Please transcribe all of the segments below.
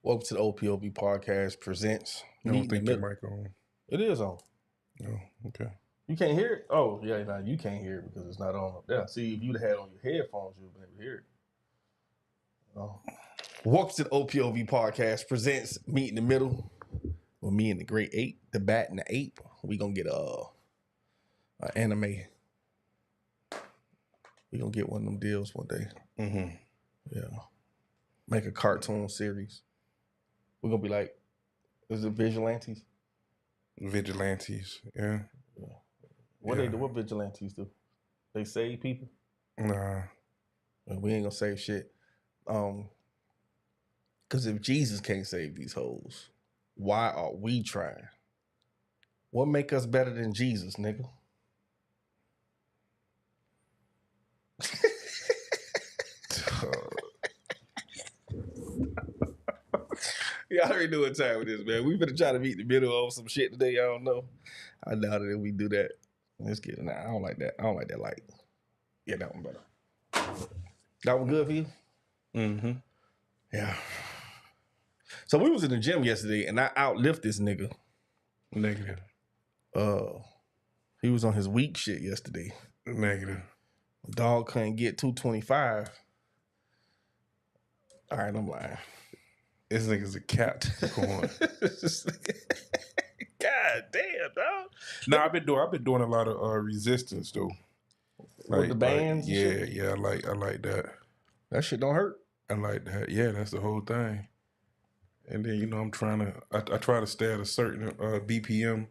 Welcome to the OPOB podcast presents. I don't think your mic on. It is on. Oh, okay. You can't hear it? Oh, yeah, no, you can't hear it because it's not on. Yeah, see, if you'd have had on your headphones, you'd have been able to hear it. Oh. Welcome to the OPOB podcast presents Meet in the Middle with me and the Great Ape, the Bat and the Ape. We gonna get an anime. We gonna get one of them deals one day. Mm-hmm. Yeah. Make a cartoon series. We're gonna be like, is it vigilantes? Vigilantes, yeah. What they do? What vigilantes do? They save people? Nah. We ain't gonna save shit. Cause if Jesus can't save these hoes, why are we trying? What make us better than Jesus, nigga? Y'all already know what time it is, man. We better try to meet in the middle of some shit today. I don't know. I doubt it if we do that. Let's get it. Nah, I don't like that. I don't like that light. Yeah, that one better. That one good for you? Mm-hmm. Yeah. So we was in the gym yesterday, and I outlifted this nigga. Negative. He was on his weak shit yesterday. Negative. Dog couldn't get 225. All right, I'm lying. This nigga's a cat. God damn, dog. Nah, I've been doing a lot of resistance though. With the bands? Yeah, I like that. That shit don't hurt. I like that. Yeah, that's the whole thing. And then I'm trying to I try to stay at a certain BPM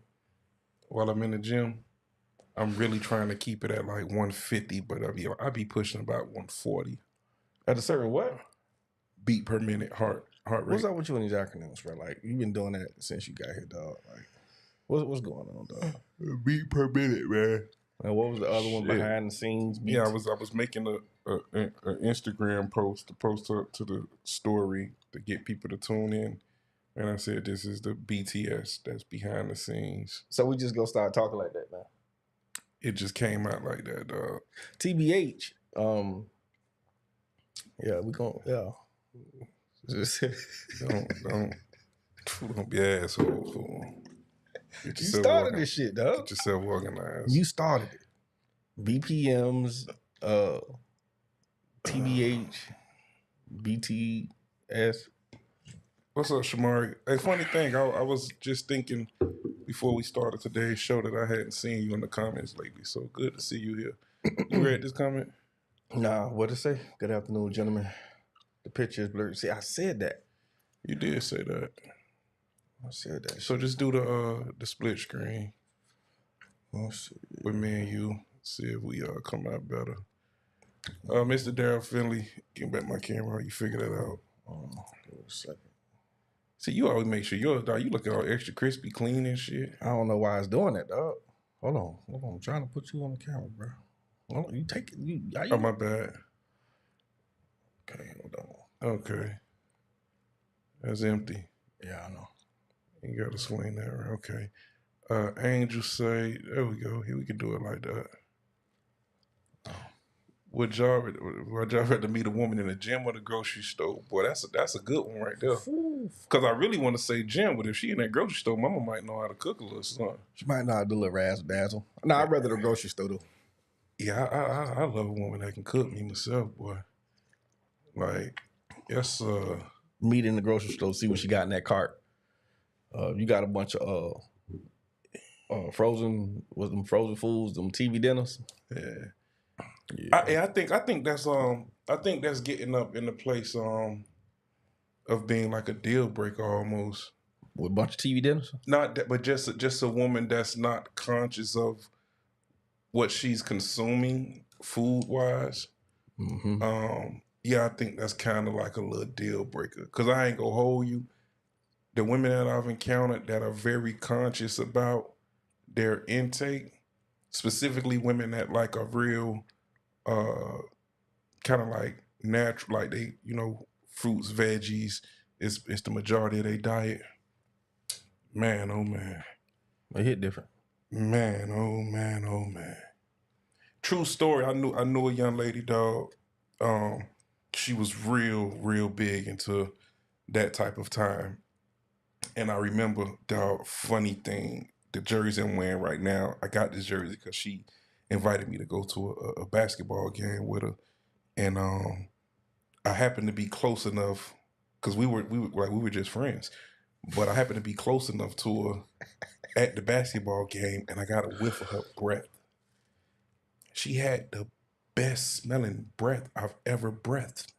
while I'm in the gym. I'm really trying to keep it at like 150, but I be pushing about 140. At a certain what? Beat per minute heart rate. What's up with you and these acronyms, bro? Like, you've been doing that since you got here, dog. Like, what's going on, dog? Beat per minute, man. And what was the other one behind the scenes? Beat? Yeah, I was making an Instagram post to post up to the story to get people to tune in, and I said this is the BTS that's behind the scenes. So we just gonna start talking like that now. It just came out like that, dog. TBH. Yeah, we gonna don't be assholes. You started this shit, dog. Get yourself organized. You started it. BPMs, TBH, BTS. What's up, Shamari? Hey, funny thing, I was just thinking before we started today's show that I hadn't seen you in the comments lately. So good to see you here. You read this comment? Nah, what'd it say? Good afternoon, gentlemen. The picture is blurred. See, I said that. You did say that. I said that. So just do the split screen. Let's see. With me and you. See if we come out better. Mr. Darryl Finley, give back my camera. You figure that out. Give it a second. See, you always make sure yours, dog. You looking all extra crispy, clean and shit. I don't know why it's doing that, dog. Hold on. I'm trying to put you on the camera, bro. Hold on. You take it. Oh, my bad. Okay, hold on. Okay. That's empty. Yeah, I know. You got to swing that around. Okay. Angel say, there we go. Here we can do it like that. Would y'all rather meet a woman in the gym or the grocery store? Boy, that's a good one right there. Because I really want to say gym, but if she in that grocery store, mama might know how to cook a little something. She might know how to do a little razzle dazzle. No, I'd rather the grocery store though. Yeah, I love a woman that can cook me myself, boy. Like, yes, meet in the grocery store, see what she got in that cart. You got a bunch of frozen foods, them TV dinners. Yeah. I think that's getting up in the place of being like a deal breaker almost. With a bunch of TV dinners? Not that, but just a woman that's not conscious of what she's consuming food wise. Mm-hmm. Yeah, I think that's kind of like a little deal breaker. Cause I ain't gonna hold you. The women that I've encountered that are very conscious about their intake, specifically women that like are real kind of like natural, like they, fruits, veggies, it's the majority of their diet. Man, oh man. They hit different. Man, oh man, oh man. True story. I knew a young lady, dog. She was real big into that type of time. And I remember the funny thing, the jersey I'm wearing right now, I got this jersey because she invited me to go to a basketball game with her. And I happened to be close enough because we were just friends. But I happened to be close enough to her at the basketball game, and I got a whiff of her breath. She had the best smelling breath I've ever breathed.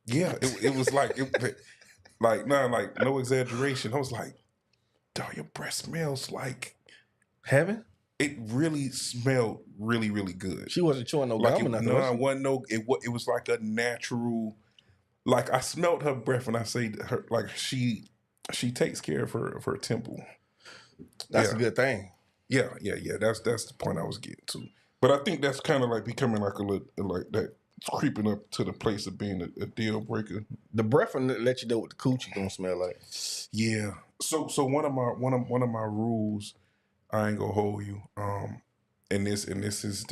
Yeah, it was like no exaggeration. I was like, dog, your breath smells like Heaven? it really smelled really, really good. She wasn't chewing no Like gum or nothing. no, was it she? wasn't no. It was like a natural. Like I smelled her breath, and I say her like she takes care of her temple. That's Yeah. a good thing. Yeah. That's the point I was getting to. But I think that's kind of like becoming like a little like that. It's creeping up to the place of being a deal breaker. The breath will let you know what the coochie gonna smell like. Yeah. So one of my rules, I ain't gonna hold you. And this is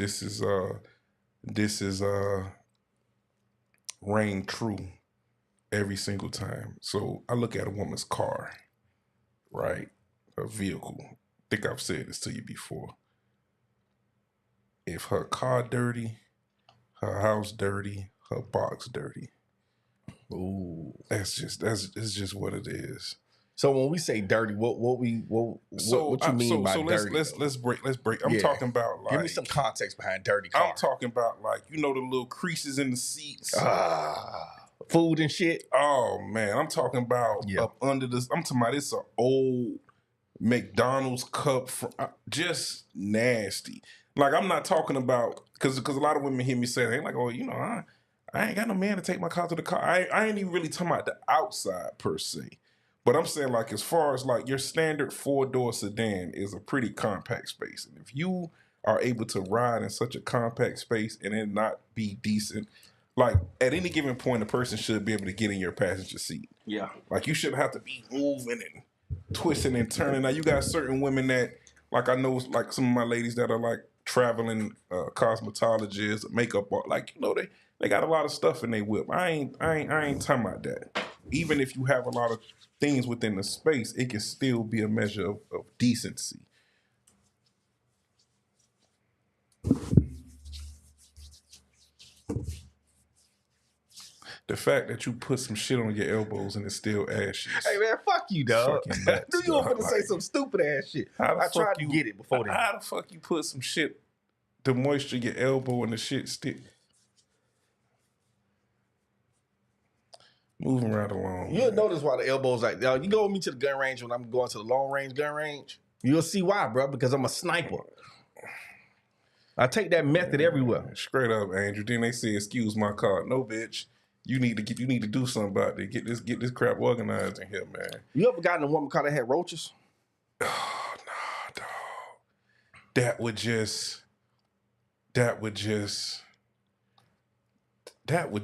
reign true every single time. So I look at a woman's car, right? A vehicle. I think I've said this to you before. If her car dirty, her house dirty, her box dirty. Ooh. It's just what it is. So when we say dirty, what you mean by dirty? Let's break. I'm talking about like give me some context behind dirty car. I'm talking about like the little creases in the seats. Food and shit. Oh man, I'm talking about up under this. I'm talking about it's an old McDonald's cup just nasty. Like I'm not talking about because a lot of women hear me say they like, oh, I ain't got no man to take my car to the car. I ain't even really talking about the outside per se. But I'm saying like as far as like your standard 4-door sedan is a pretty compact space. And if you are able to ride in such a compact space and it not be decent, like at any given point, a person should be able to get in your passenger seat. Yeah. Like you shouldn't have to be moving and twisting and turning. Now you got certain women that, like I know like some of my ladies that are like traveling cosmetologists, makeup art, like they got a lot of stuff in their whip. I ain't talking about that. Even if you have a lot of things within the space, it can still be a measure of decency. The fact that you put some shit on your elbows and it's still ashy. Hey man, fuck you, dog. Nuts, you want to say some stupid ass shit? I tried to get it before then. How the fuck you put some shit to moisture your elbow and the shit stick? Moving right along. You'll notice why the elbows like, yo, you go with me to the gun range when I'm going to the long range gun range. You'll see why, bro, because I'm a sniper. I take that method everywhere. Straight up, Andrew. Then they say, excuse my car. No, bitch. You need to do something about it. Get this crap organized in here, man. You ever gotten a woman car that had roaches? Oh, nah, dog. That would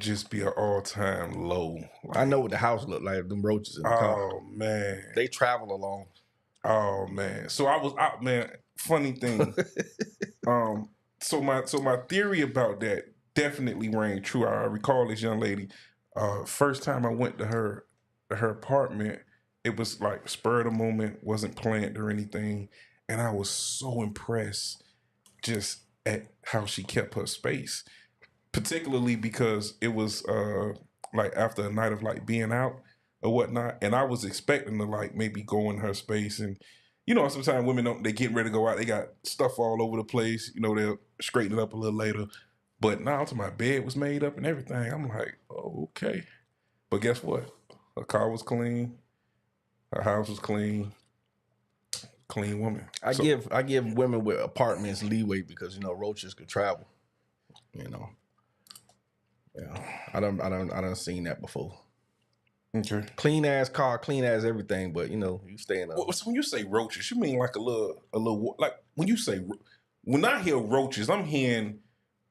just be an all-time low. Like, I know what the house looked like, them roaches in the car. Oh, man. They travel along. Oh, man. So I was out, man. Funny thing. So my theory about that definitely rang true. I recall this young lady, first time I went to her apartment, it was like spur of the moment, wasn't planned or anything. And I was so impressed just at how she kept her space. Particularly because it was like after a night of like being out or whatnot, and I was expecting to like maybe go in her space, and sometimes women they getting ready to go out, they got stuff all over the place, they'll straighten it up a little later, but now until my bed was made up and everything, I'm like, oh, okay. But guess what? Her car was clean, her house was clean woman. I give women with apartments leeway because roaches could travel. Yeah, I done seen that before. Okay. Clean ass car, clean ass everything, but you stay in. So when you say roaches, you mean like a little like when you say when I hear roaches, I'm talking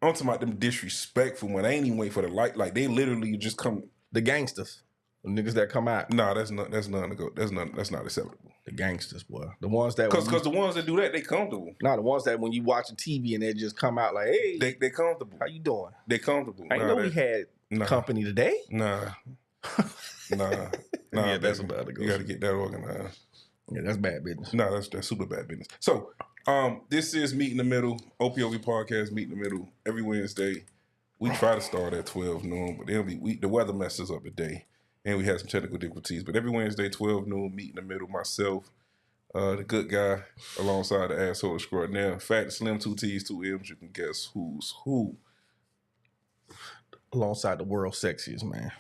about them disrespectful when they ain't even wait for the light, like they literally just come. The gangsters. The niggas that come out. Nah, that's not acceptable. The gangsters, boy. The ones that because the ones that do that, they comfortable. Nah, the ones that when you watching TV and they just come out like, hey, they comfortable. How you doing? They comfortable. I know we had company today. Nah. Yeah, that's some other. You got to get that organized. Yeah, that's bad business. No, that's super bad business. So, this is Meet in the Middle, OPOV podcast, Meet in the Middle, every Wednesday. We try to start at 12 noon, but the weather messes up the day, and we had some technical difficulties. But every Wednesday, 12 noon, Meet in the Middle, myself, the good guy, alongside the asshole extraordinaire, Fat and Slim, 2 T's, 2 M's. You can guess who's who. Alongside the world's sexiest, man.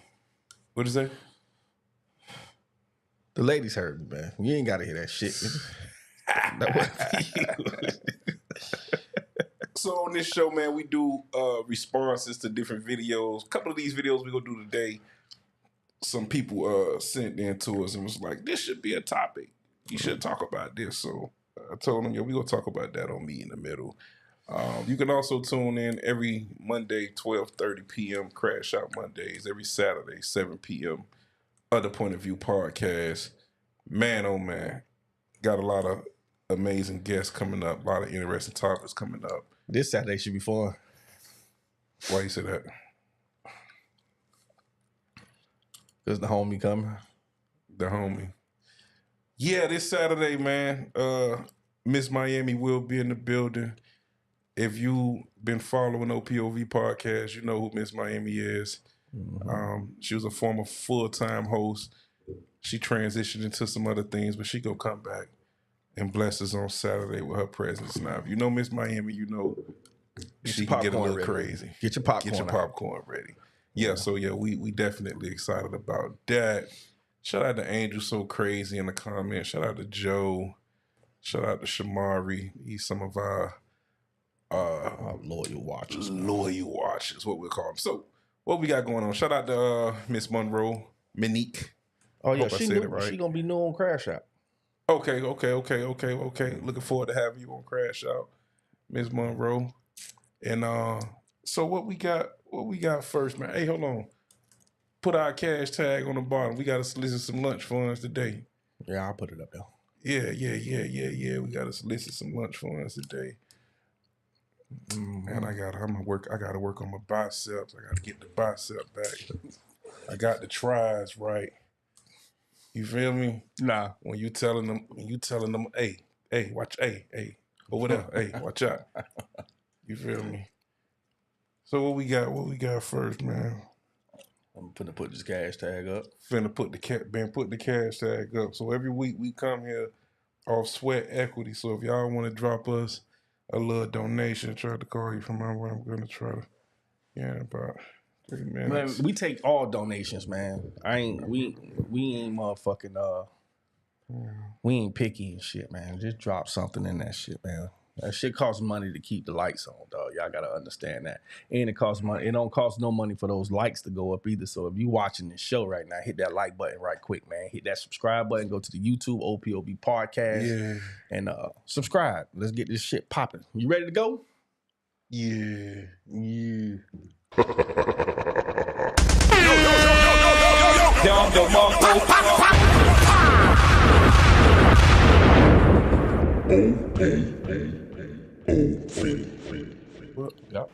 What is that? The ladies heard me, man. You ain't got to hear that shit. That wasn't So on this show, man, we do responses to different videos. A couple of these videos we're going to do today, some people sent in to us and was like, this should be a topic. You should talk about this. So I told them, we're going to talk about that on Meet in the Middle. You can also tune in every Monday, 12:30 p.m., Crash Out Mondays, every Saturday, 7 p.m., Other Point of View podcast. Man, oh man, got a lot of amazing guests coming up, a lot of interesting topics coming up. This Saturday should be fun. Why you say that? Because the homie coming. The homie. Yeah, this Saturday, man, Miss Miami will be in the building. If you been following OPOV podcast, you know who Miss Miami is. Mm-hmm. She was a former full-time host. She transitioned into some other things, but she gonna come back and bless us on Saturday with her presence. Now, if you know Miss Miami, you know she can get a little crazy. Get your popcorn ready. Yeah, so yeah, we definitely excited about that. Shout out to Angel So Crazy in the comments. Shout out to Joe. Shout out to Shamari. He's some of our loyal watchers. Loyal watchers, what we call them. So, what we got going on? Shout out to Miss Monroe, Monique. Oh yeah, she gonna be new on Crash Out. Okay. Looking forward to having you on Crash Out, Miss Monroe. And so what we got first, man? Hey, hold on. Put our cash tag on the bottom. We got to solicit some lunch funds today. Yeah, I'll put it up there. Yeah. We got to solicit some lunch funds today. And I gotta work on my biceps. I gotta get the bicep back. I got the tries right. You feel me? Nah. When you telling them, hey, watch, hey, over there, hey, watch out. You feel me? So what we got first, man? I'm finna put this cash tag up. Put the cash tag up. So every week we come here off sweat equity. So if y'all want to drop us a little donation, try to call you from where I'm gonna try to about 3 minutes. Man, we take all donations, man. We ain't motherfucking we ain't picky and shit, man. Just drop something in that shit, man. That shit costs money to keep the lights on, dog. Y'all gotta understand that. And it costs money. It don't cost no money for those likes to go up either. So if you watching this show right now, hit that like button right quick, man. Hit that subscribe button. Go to the YouTube OPOB podcast and subscribe. Let's get this shit popping. You ready to go? Yeah.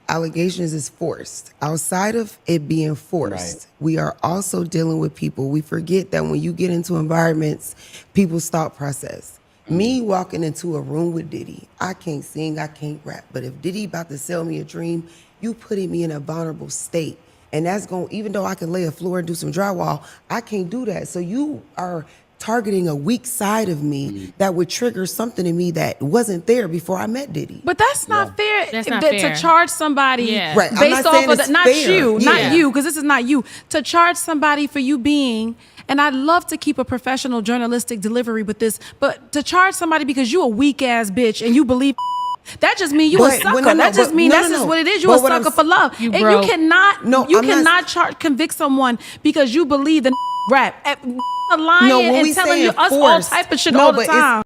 Allegations is forced. Outside of it being forced, we are also dealing with people. We forget that when you get into environments, people's thought process. Me walking into a room with Diddy, I can't sing, I can't rap. But if Diddy about to sell me a dream, you putting me in a vulnerable state. And that's going, even though I can lay a floor and do some drywall, I can't do that. So you are targeting a weak side of me that would trigger something in me that wasn't there before I met Diddy. But that's not fair. That's not fair. To charge somebody Right. based off of that. Not fair. you, because this is not you. To charge somebody for you being, and I'd love to keep a professional journalistic delivery with this, but to charge somebody because you a weak ass bitch and you believe that just mean you a sucker. That just mean that's just what it is. You a sucker for love. And you cannot convict someone because you believe the rap. Lying and telling you us all type of shit all the time.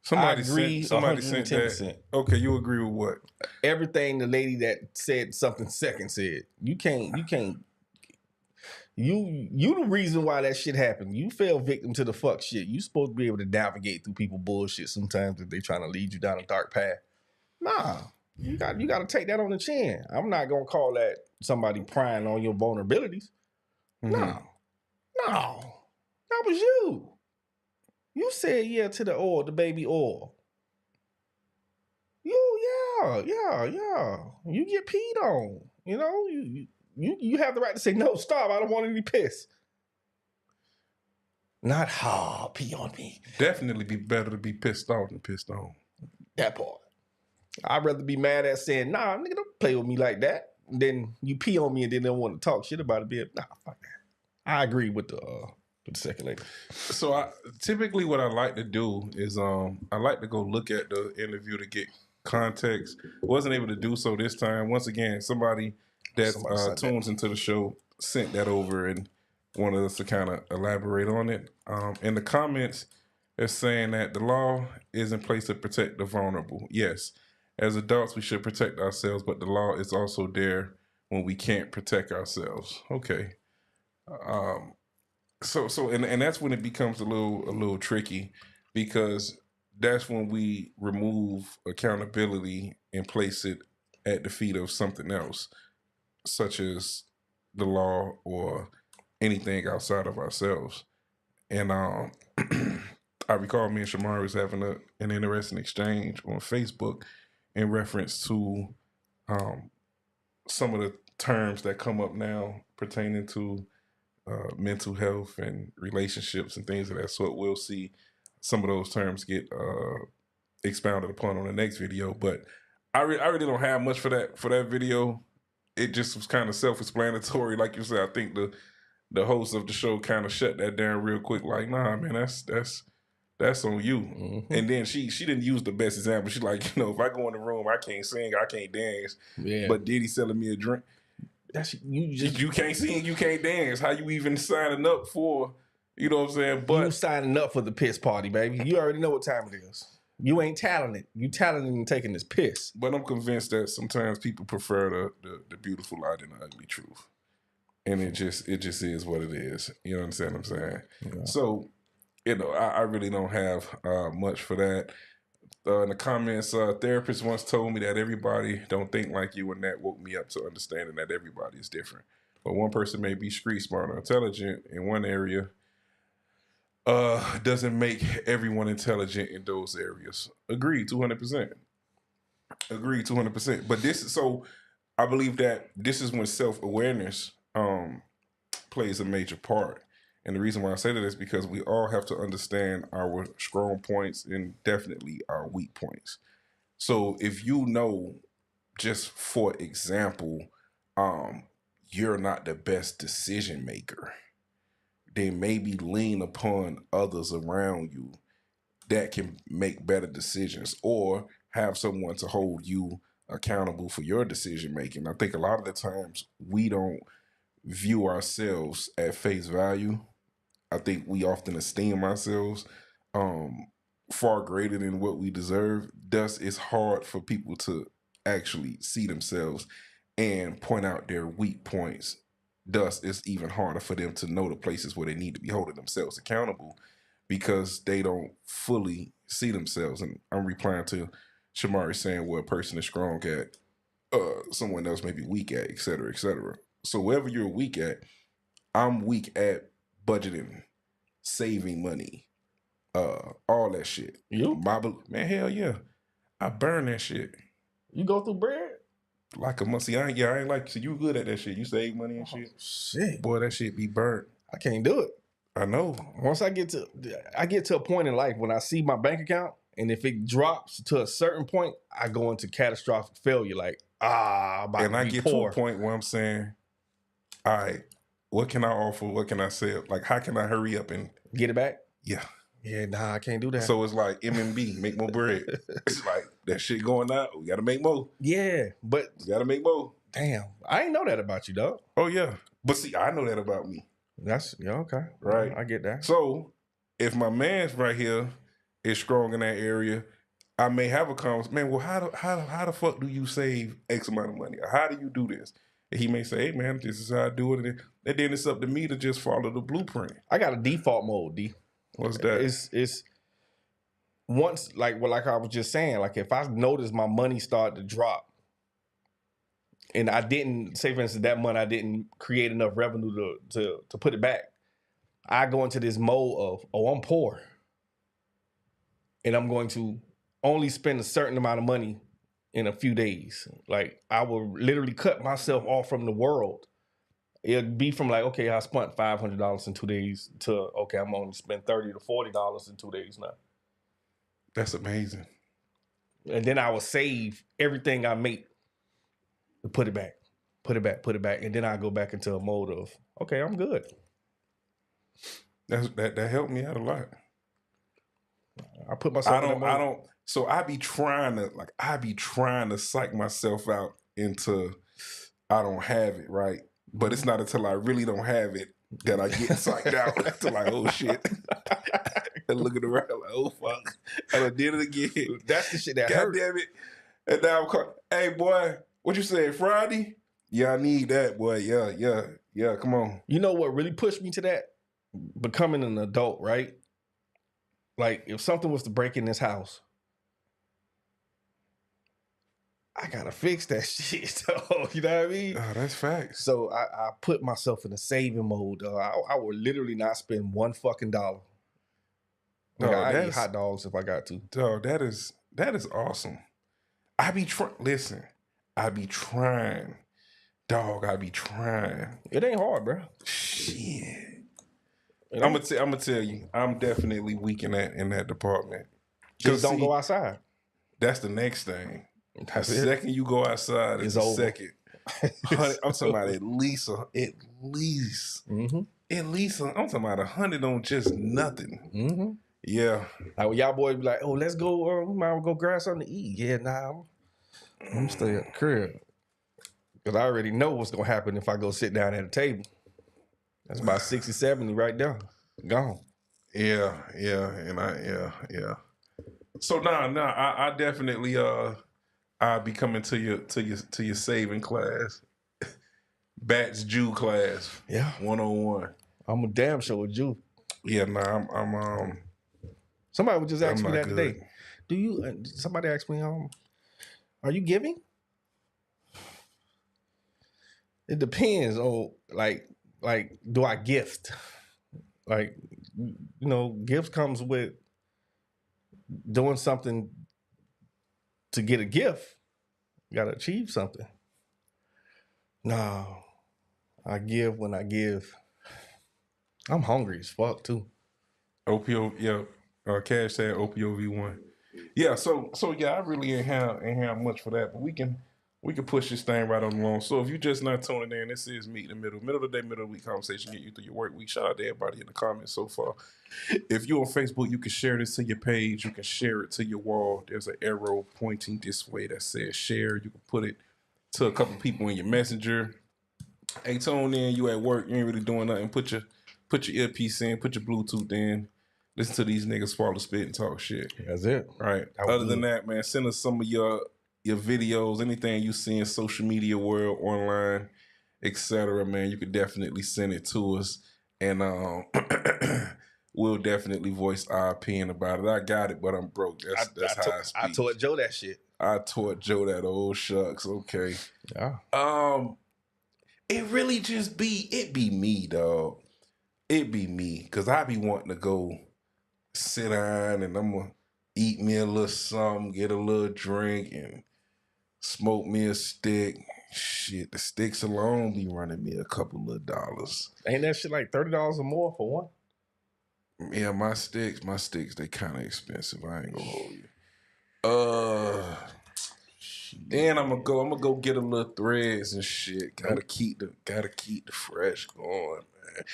Somebody agree somebody sent that. 110%. Okay, you agree with what? Everything the lady that said something second said. You the reason why that shit happened. You fell victim to the fuck shit. You supposed to be able to navigate through people bullshit sometimes if they trying to lead you down a dark path. Nah. You got to take that on the chin. I'm not gonna call that somebody prying on your vulnerabilities. No. That was you. You said yeah to the oil, the baby oil. Yeah. You get peed on. You know, you have the right to say, no, stop. I don't want any piss. Not pee on me. Definitely be better to be pissed off than pissed on. That part. I'd rather be mad at saying, nah, nigga, don't play with me like that. Then you pee on me and then they don't want to talk shit about it. Nah, fuck that. I agree with the second lady. So typically what I like to do is I like to go look at the interview to get context. Wasn't able to do so this time. Once again, somebody that tunes into the show sent that over and wanted us to kind of elaborate on it. In the comments, it's saying that the law is in place to protect the vulnerable. Yes, as adults, we should protect ourselves, but the law is also there when we can't protect ourselves. Okay. So that's when it becomes a little tricky, because that's when we remove accountability and place it at the feet of something else, such as the law or anything outside of ourselves. And I recall me and Shamari was having an interesting exchange on Facebook in reference to some of the terms that come up now pertaining to mental health and relationships and things of that sort. We'll see some of those terms get expounded upon on the next video. But I really don't have much for that video. It just was kind of self-explanatory. Like you said, I think the host of the show kind of shut that down real quick. Like, nah, man, that's on you. Mm-hmm. And then she didn't use the best example. She like, if I go in the room, I can't sing, I can't dance. Yeah. But Diddy selling me a drink. You can't sing, you can't dance. How you even signing up for? You know what I'm saying? But you signing up for the piss party, baby. You already know what time it is. You ain't talented. You talented in taking this piss. But I'm convinced that sometimes people prefer the beautiful lie than the ugly truth. And it just is what it is. You understand what I'm saying? Yeah. So, I really don't have much for that. In the comments, therapist once told me that everybody don't think like you, and that woke me up to understanding that everybody is different. But one person may be street smart or intelligent in one area, doesn't make everyone intelligent in those areas. Agreed, 200%. Agreed, 200%. But I believe that this is when self-awareness plays a major part. And the reason why I say that is because we all have to understand our strong points and definitely our weak points. So if you know, just for example, you're not the best decision maker, then maybe lean upon others around you that can make better decisions, or have someone to hold you accountable for your decision making. I think a lot of the times we don't view ourselves at face value. I think we often esteem ourselves far greater than what we deserve. Thus, it's hard for people to actually see themselves and point out their weak points. Thus, it's even harder for them to know the places where they need to be holding themselves accountable, because they don't fully see themselves. And I'm replying to Shamari saying what a person is strong at, someone else may be weak at, et cetera, et cetera. So wherever you're weak at, I'm weak at budgeting, saving money, all that shit. You? Man, hell yeah. I burn that shit. You go through bread? Like a month. See, I ain't like, so you good at that shit. You save money and shit. Shit. Boy, that shit be burnt. I can't do it. I know. Once I get to a point in life when I see my bank account, and if it drops to a certain point, I go into catastrophic failure. Like, I'm about and to I be get poor. to a point where I'm saying, all right, what can I offer? What can I sell? Like, how can I hurry up and get it back? Yeah. Yeah, nah, I can't do that. So it's like MMB, make more bread. It's like that shit going out. We got to make more. Yeah, but we got to make more. Damn, I ain't know that about you, dog. Oh yeah, but see, I know that about me. That's okay, right? I get that. So if my man's right here is strong in that area, I may have a conversation. Man, well, how the fuck do you save X amount of money? Or how do you do this? And he may say, hey man, this is how I do it. And then it's up to me to just follow the blueprint. I got a default mode, D. What's that? It's once like I was just saying, like if I notice my money start to drop, and I didn't say, for instance, that month I didn't create enough revenue to put it back, I go into this mode of, oh, I'm poor, and I'm going to only spend a certain amount of money in a few days. Like I will literally cut myself off from the world. It'd be from like, okay, I spent $500 in 2 days to, okay, I'm only spend $30 to $40 in 2 days now. That's amazing. And then I will save everything I make to put it back. And then I go back into a mode of, okay, I'm good. That helped me out a lot. I put myself So I be trying to psych myself out into I don't have it, right? But it's not until I really don't have it that I get psyched out to like, oh shit. And looking around like, oh fuck. And I did it again. That's the shit that God hurt. damn it. And now I'm calling, hey boy, what you saying, Friday? Yeah, I need that, boy. Yeah, come on. You know what really pushed me to that? Becoming an adult, right? Like if something was to break in this house, I gotta fix that shit. So, you know what I mean? Oh, that's facts. So I put myself in a saving mode. I would literally not spend one fucking dollar. Like, I eat hot dogs if I got to. Dog, that is awesome. I be trying. Dog, I be trying. It ain't hard, bro. Shit. I'm gonna tell you, I'm definitely weak in that department. Just don't go outside. That's the next thing. The second you go outside, it's over. Second. I'm talking about at least. Mm-hmm. At least I'm talking about 100 on just nothing. Mm-hmm. Yeah. Like when y'all boys be like, oh, let's go, we might go grab something to eat. Yeah, nah, I'm stay at the crib. Because I already know what's going to happen if I go sit down at a table. That's about 60, 70 right there. Gone. Yeah. And So I definitely I'll be coming to your saving class. Bats Jew class. Yeah. 101. I'm a damn sure a Jew. Yeah, I'm somebody would just ask me that good. today. Do you somebody asked me, are you giving? It depends on like do I gift? Like, gifts comes with doing something to get a gift. You gotta achieve something. No, I give when I give. I'm hungry as fuck too. OPO, yeah. Cash said OPOV1. Yeah, so yeah, I really ain't have much for that, but we can push this thing right on along. So if you just not tuning in, this is Meet in the Middle of the day, middle of the week conversation, get you through your work week. Shout out to everybody in the comments so far. If you're on Facebook, you can share this to your page. You can share it to your wall. There's an arrow pointing this way that says share. You can put it to a couple people in your messenger. Hey, tune in. You at work. You ain't really doing nothing. Put your earpiece in. Put your Bluetooth in. Listen to these niggas swallow spit and talk shit. That's it. Right. Other than that, man, send us some of your videos, anything you see in social media world, online, etc. Man, you could definitely send it to us, and we'll definitely voice our opinion about it. I got it, but I'm broke. That's how I speak. I taught Joe that shit. I taught Joe that. Old shucks. Okay. Yeah. It really just be me, dog. It be me, because I be wanting to go sit down and I'm going to eat me a little something, get a little drink, and smoke me a stick. Shit, the sticks alone be running me a couple of dollars. Ain't that shit like $30 or more for one? Yeah, my sticks, they kind of expensive. I ain't gonna hold you. Then I'm gonna go get a little threads and shit. Gotta keep the fresh going,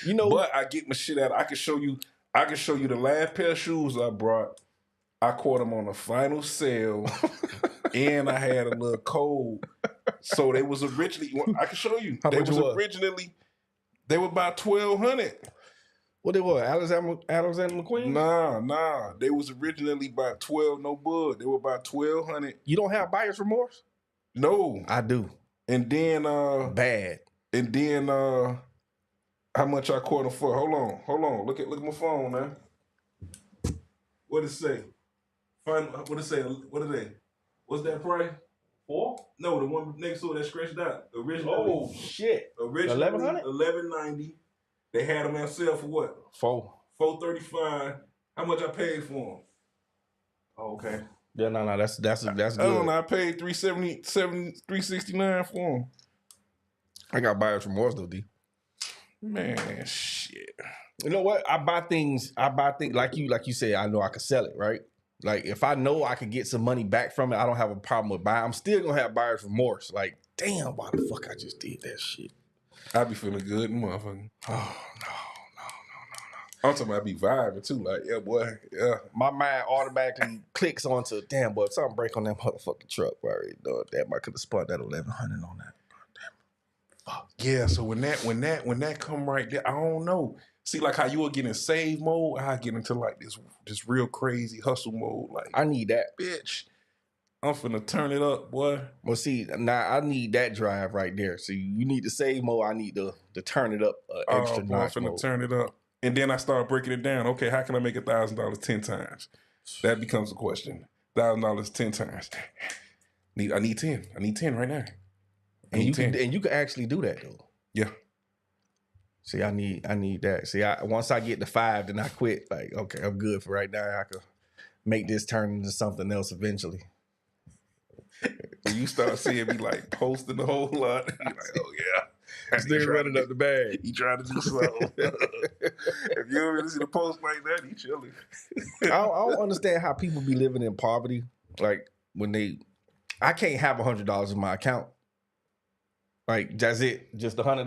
man. But I get my shit out. I can show you the last pair of shoes I brought. I caught them on the final sale, and I had a little code. So they was originally. I can show you. They were about $1,200. What they were? Alexander McQueen? Nah. They was originally about 12, no bud. They were about 1,200. You don't have buyer's remorse? No. I do. And then Bad. And then how much I caught them for? Hold on. Look at my phone, man. What it say? What it say? What are they? What's that price? 4? No, the one next to it that scratched out. Originally, Oh shit. Originally 1,100? $1,190. They had them on sale for what? 4. $435. How much I paid for them? Oh, okay. Yeah, no, that's good. I don't know. I paid $369 for them. I got buyer's remorse though, D. Man, shit. You know what? I buy things like you said, I know I could sell it, right? Like if I know I could get some money back from it, I don't have a problem with buying. I'm still gonna have buyer's remorse. Like, damn, why the fuck I just did that shit? I be feeling good, motherfucker. Oh no. I'm talking about I be vibing too. Like, yeah, boy, yeah. My mind automatically clicks onto, damn, boy, if something break on that motherfucking truck, right? Damn, I could have spent that 1,100 on that. Fuck. Yeah, so when that come right there, I don't know. See, like how you will get in save mode, I get into like this real crazy hustle mode. Like, I need that. Bitch, I'm finna turn it up, boy. Well, see, now I need that drive right there. So you need the save mode. I need to turn it up extra notch I'm finna mode. turn it up. And then I start breaking it down. Okay, how can I make $1,000 10 times? That becomes a question. $1,000 10 times. I need 10. I need 10 right now. And you can actually do that though. Yeah. See, I need that. See, once I get to 5, then I quit. Like, okay, I'm good for right now. I could make this turn into something else eventually. When you start seeing me like posting the whole lot, you're like, oh yeah. This nigga running up the bag. He trying to do something. If you ever see the post like that, he chilling. I don't understand how people be living in poverty. Like I can't have $100 in my account. Like that's it, just $100.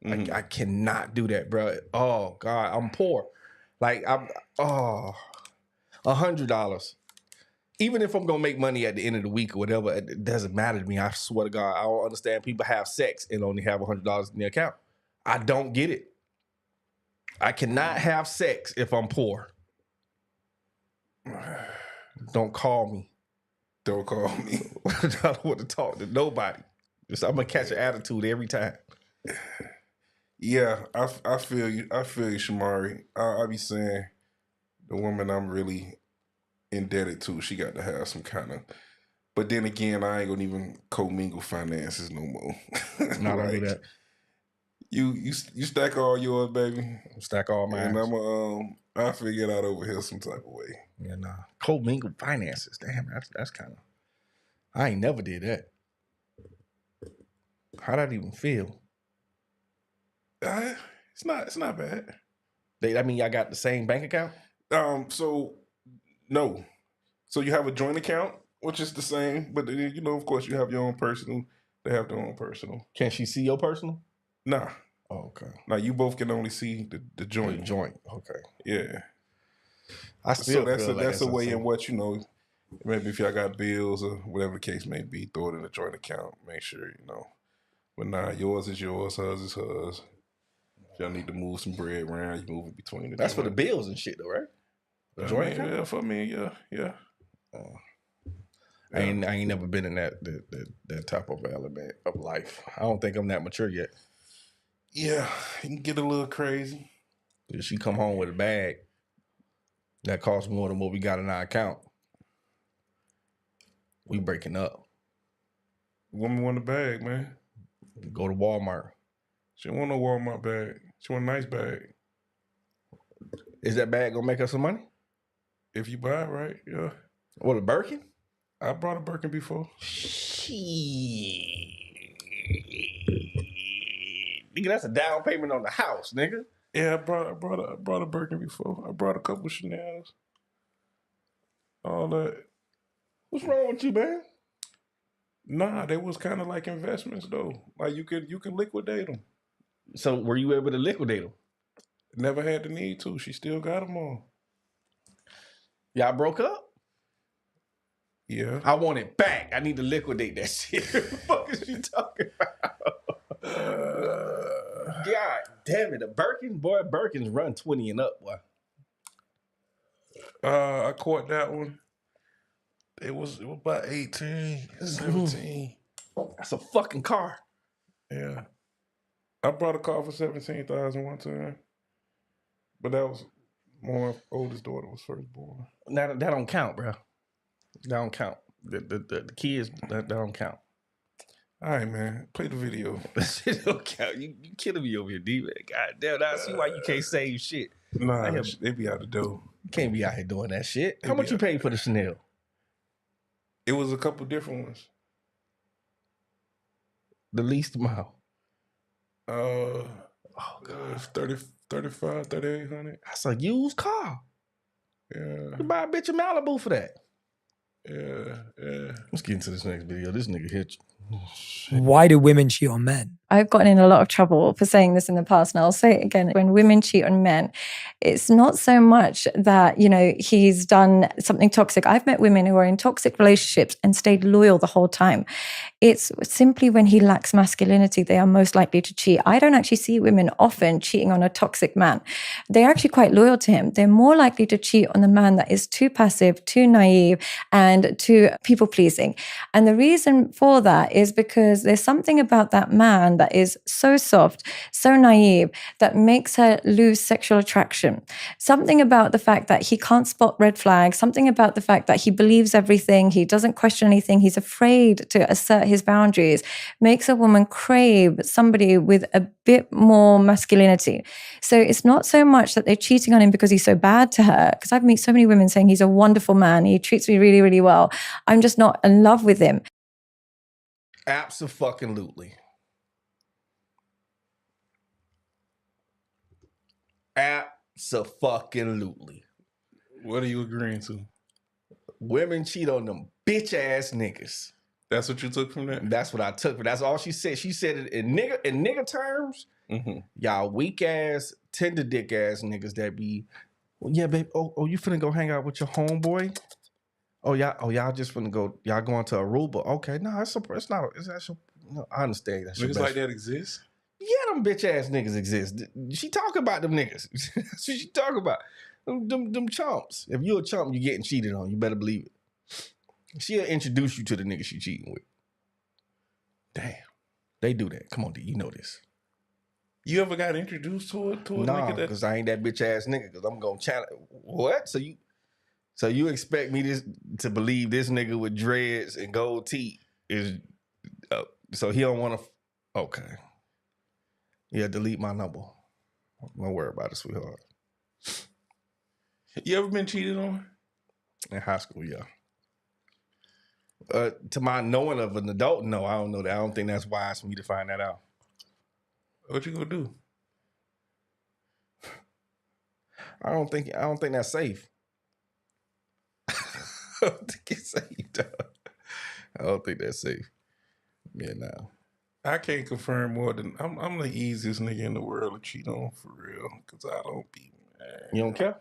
Mm-hmm. I cannot do that, bro. Oh God, I'm poor. Like $100. Even if I'm gonna make money at the end of the week or whatever, it doesn't matter to me. I swear to God, I don't understand people have sex and only have $100 in their account. I don't get it. I cannot have sex if I'm poor. Don't call me. Don't call me. I don't want to talk to nobody. I'm gonna catch an attitude every time. Yeah, I feel you. I feel you, Shamari. I be saying the woman I'm really indebted to, she got to have some kind of. But then again, I ain't gonna even commingle finances no more. No, don't do that. You stack all yours, baby. Stack all mine. And I'll figure it out over here some type of way. Yeah, nah. Commingle finances. Damn, that's kind of. I ain't never did that. How'd that even feel? It's not bad. I mean, y'all got the same bank account? So no. So you have a joint account, which is the same, but then, of course, you have your own personal. They have their own personal. Can she see your personal? Nah. Oh, okay. Now you both can only see the joint. The joint. Okay. Yeah. So that's a way in what maybe if y'all got bills or whatever the case may be, throw it in a joint account. Make sure But nah, yours is yours, hers is hers. If y'all need to move some bread around, you move it between the. That's for the bills and shit, though, right? The joint account? Yeah, for me, yeah. I ain't never been in that type of element of life. I don't think I'm that mature yet. Yeah, you can get a little crazy. If she come home with a bag that costs more than what we got in our account, we breaking up. Woman want a bag, man. Go to Walmart. She don't want no Walmart bag. She want a nice bag. Is that bag gonna make us some money? If you buy it right, yeah. What, a Birkin? I brought a Birkin before. Shit. Nigga, that's a down payment on the house, nigga. Yeah, I brought a Birkin before. I brought a couple Chanels. All that. What's wrong with you, man? Nah, they was kind of like investments though. Like you can liquidate them. So were you able to liquidate them? Never had the need to. She still got them all. Y'all broke up? Yeah. I want it back. I need to liquidate that shit. What the fuck is you talking about? God Damn it, the Birkins run 20 and up, boy. I caught that one. It was about 18, 17. That's a fucking car. Yeah. I brought a car for 17,000 one time. But that was when my oldest daughter was first born. That don't count, bro. That don't count. The kids, that don't count. All right, man. Play the video. That shit don't count. You killing me over here, D-man. God damn, I see why you can't save shit. Nah, they be out the door. You can't be out here doing that shit. How much you paid for the Chanel? It was a couple different ones. The least amount. Oh, God. 30, 35, 3,800. That's a used car. Yeah. You buy a bitch in Malibu for that. Yeah. Let's get into this next video. This nigga hit you. Why do women cheat on men? I've gotten in a lot of trouble for saying this in the past, and I'll say it again. When women cheat on men, it's not so much that, he's done something toxic. I've met women who are in toxic relationships and stayed loyal the whole time. It's simply when he lacks masculinity, they are most likely to cheat. I don't actually see women often cheating on a toxic man. They're actually quite loyal to him. They're more likely to cheat on the man that is too passive, too naive, and too people-pleasing. And the reason for that is because there's something about that man that is so soft, so naive, that makes her lose sexual attraction. Something about the fact that he can't spot red flags, something about the fact that he believes everything, he doesn't question anything, he's afraid to assert his boundaries, makes a woman crave somebody with a bit more masculinity. So it's not so much that they're cheating on him because he's so bad to her, because I've met so many women saying he's a wonderful man, he treats me really, really well. I'm just not in love with him. Abso-fucking-lutely. Abso-fucking-lutely. What are you agreeing to? Women cheat on them bitch ass niggas. That's what you took from that? That's what I took. But that's all she said. She said it in nigga terms. Mm-hmm. Y'all weak ass, tender dick ass niggas that be, well, yeah, babe. Oh, you finna go hang out with your homeboy? Oh, y'all just finna go. Y'all going to Aruba? Okay, no, it's not. It's actually. No, I understand. That's Niggas like that exist? Yeah, them bitch ass niggas exist. She talk about them niggas. That's what she talk about. Them chumps. If you a chump, you getting cheated on. You better believe it. She'll introduce you to the nigga she cheating with. Damn, they do that. Come on, D, you know this. You ever got introduced to a nigga that? Because I ain't that bitch ass nigga. Because I'm gonna challenge. What? So you expect me to believe this nigga with dreads and gold teeth is? So he don't want to. Okay. Yeah, delete my number. Don't worry about it, sweetheart. You ever been cheated on? In high school, yeah. To my knowing of an adult, no, I don't know that. I don't think that's wise for me to find that out. What you gonna do? I don't think that's safe. I don't think it's safe, dog. I don't think that's safe. Yeah, no. I can't confirm more than I'm the easiest nigga in the world to cheat on for real. Cause I don't be mad. You don't care?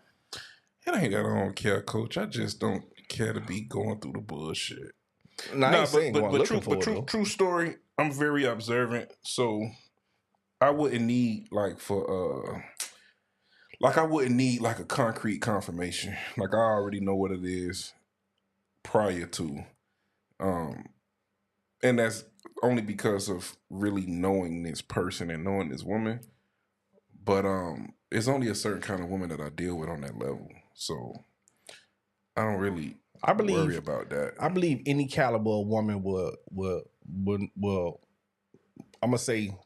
It ain't that I don't care, coach. I just don't care to be going through the bullshit. Nah, but true story, I'm very observant. So I wouldn't need I wouldn't need like a concrete confirmation. Like I already know what it is prior to. And that's only because of really knowing this person and knowing this woman. But it's only a certain kind of woman that I deal with on that level. So I don't really worry about that. I believe any caliber of woman will I'm gonna say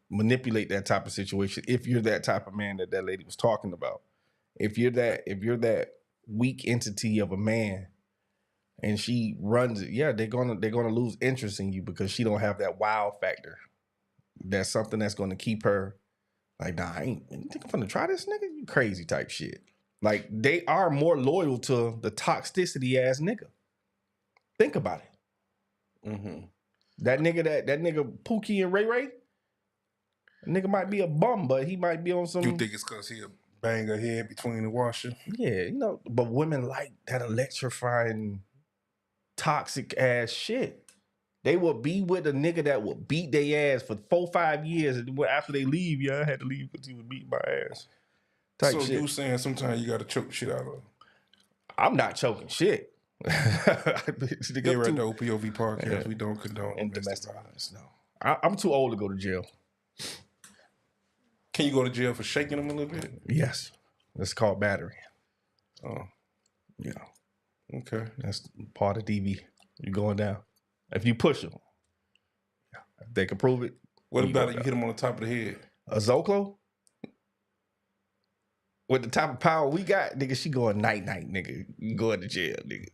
manipulate that type of situation if you're that type of man that lady was talking about. If you're that weak entity of a man and she runs it, yeah, they're gonna lose interest in you because she don't have that wow factor. That's something that's gonna keep her like, nah, you think I'm gonna try this nigga? You crazy type shit. Like, they are more loyal to the toxicity ass nigga. Think about it. Mm-hmm. That nigga Pookie and Ray Ray, nigga might be a bum, but he might be on some. You think it's because he'll bang her head between the washer? Yeah, but women like that electrifying, toxic ass shit. They will be with a nigga that will beat their ass for 4-5 years, and after they leave, I had to leave because he was beating my ass. Type So shit. you saying sometimes you got to choke shit out of them? I'm not choking shit. Here at the OPOV podcast, we don't condone domestic violence. No, I'm too old to go to jail. Can you go to jail for shaking them a little bit? Yes, it's called battery. Oh, Yeah, okay. that's part of DV. You're going down if you push them. If they can prove it. What about it? You hit them on the top of the head? A Zoclo? With the type of power we got, nigga, she going night, nigga. You going to jail, nigga.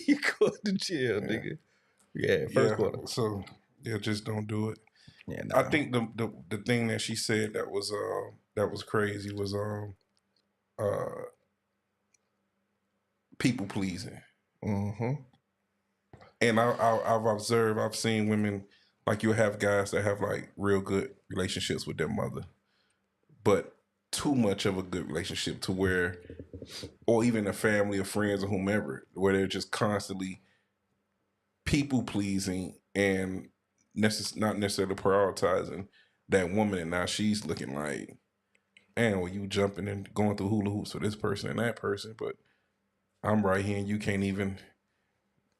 You going to jail, nigga. Yeah, first quarter. So just don't do it. Yeah, I think the thing that she said that was crazy was people pleasing. Mm-hmm. And I've seen women, like, you have guys that have like real good relationships with their mother, but too much of a good relationship to where, or even a family or friends or whomever, where they're just constantly people pleasing and not necessarily prioritizing that woman. And now she's looking like, man, well, you jumping and going through hula hoops for this person and that person, but I'm right here and you can't even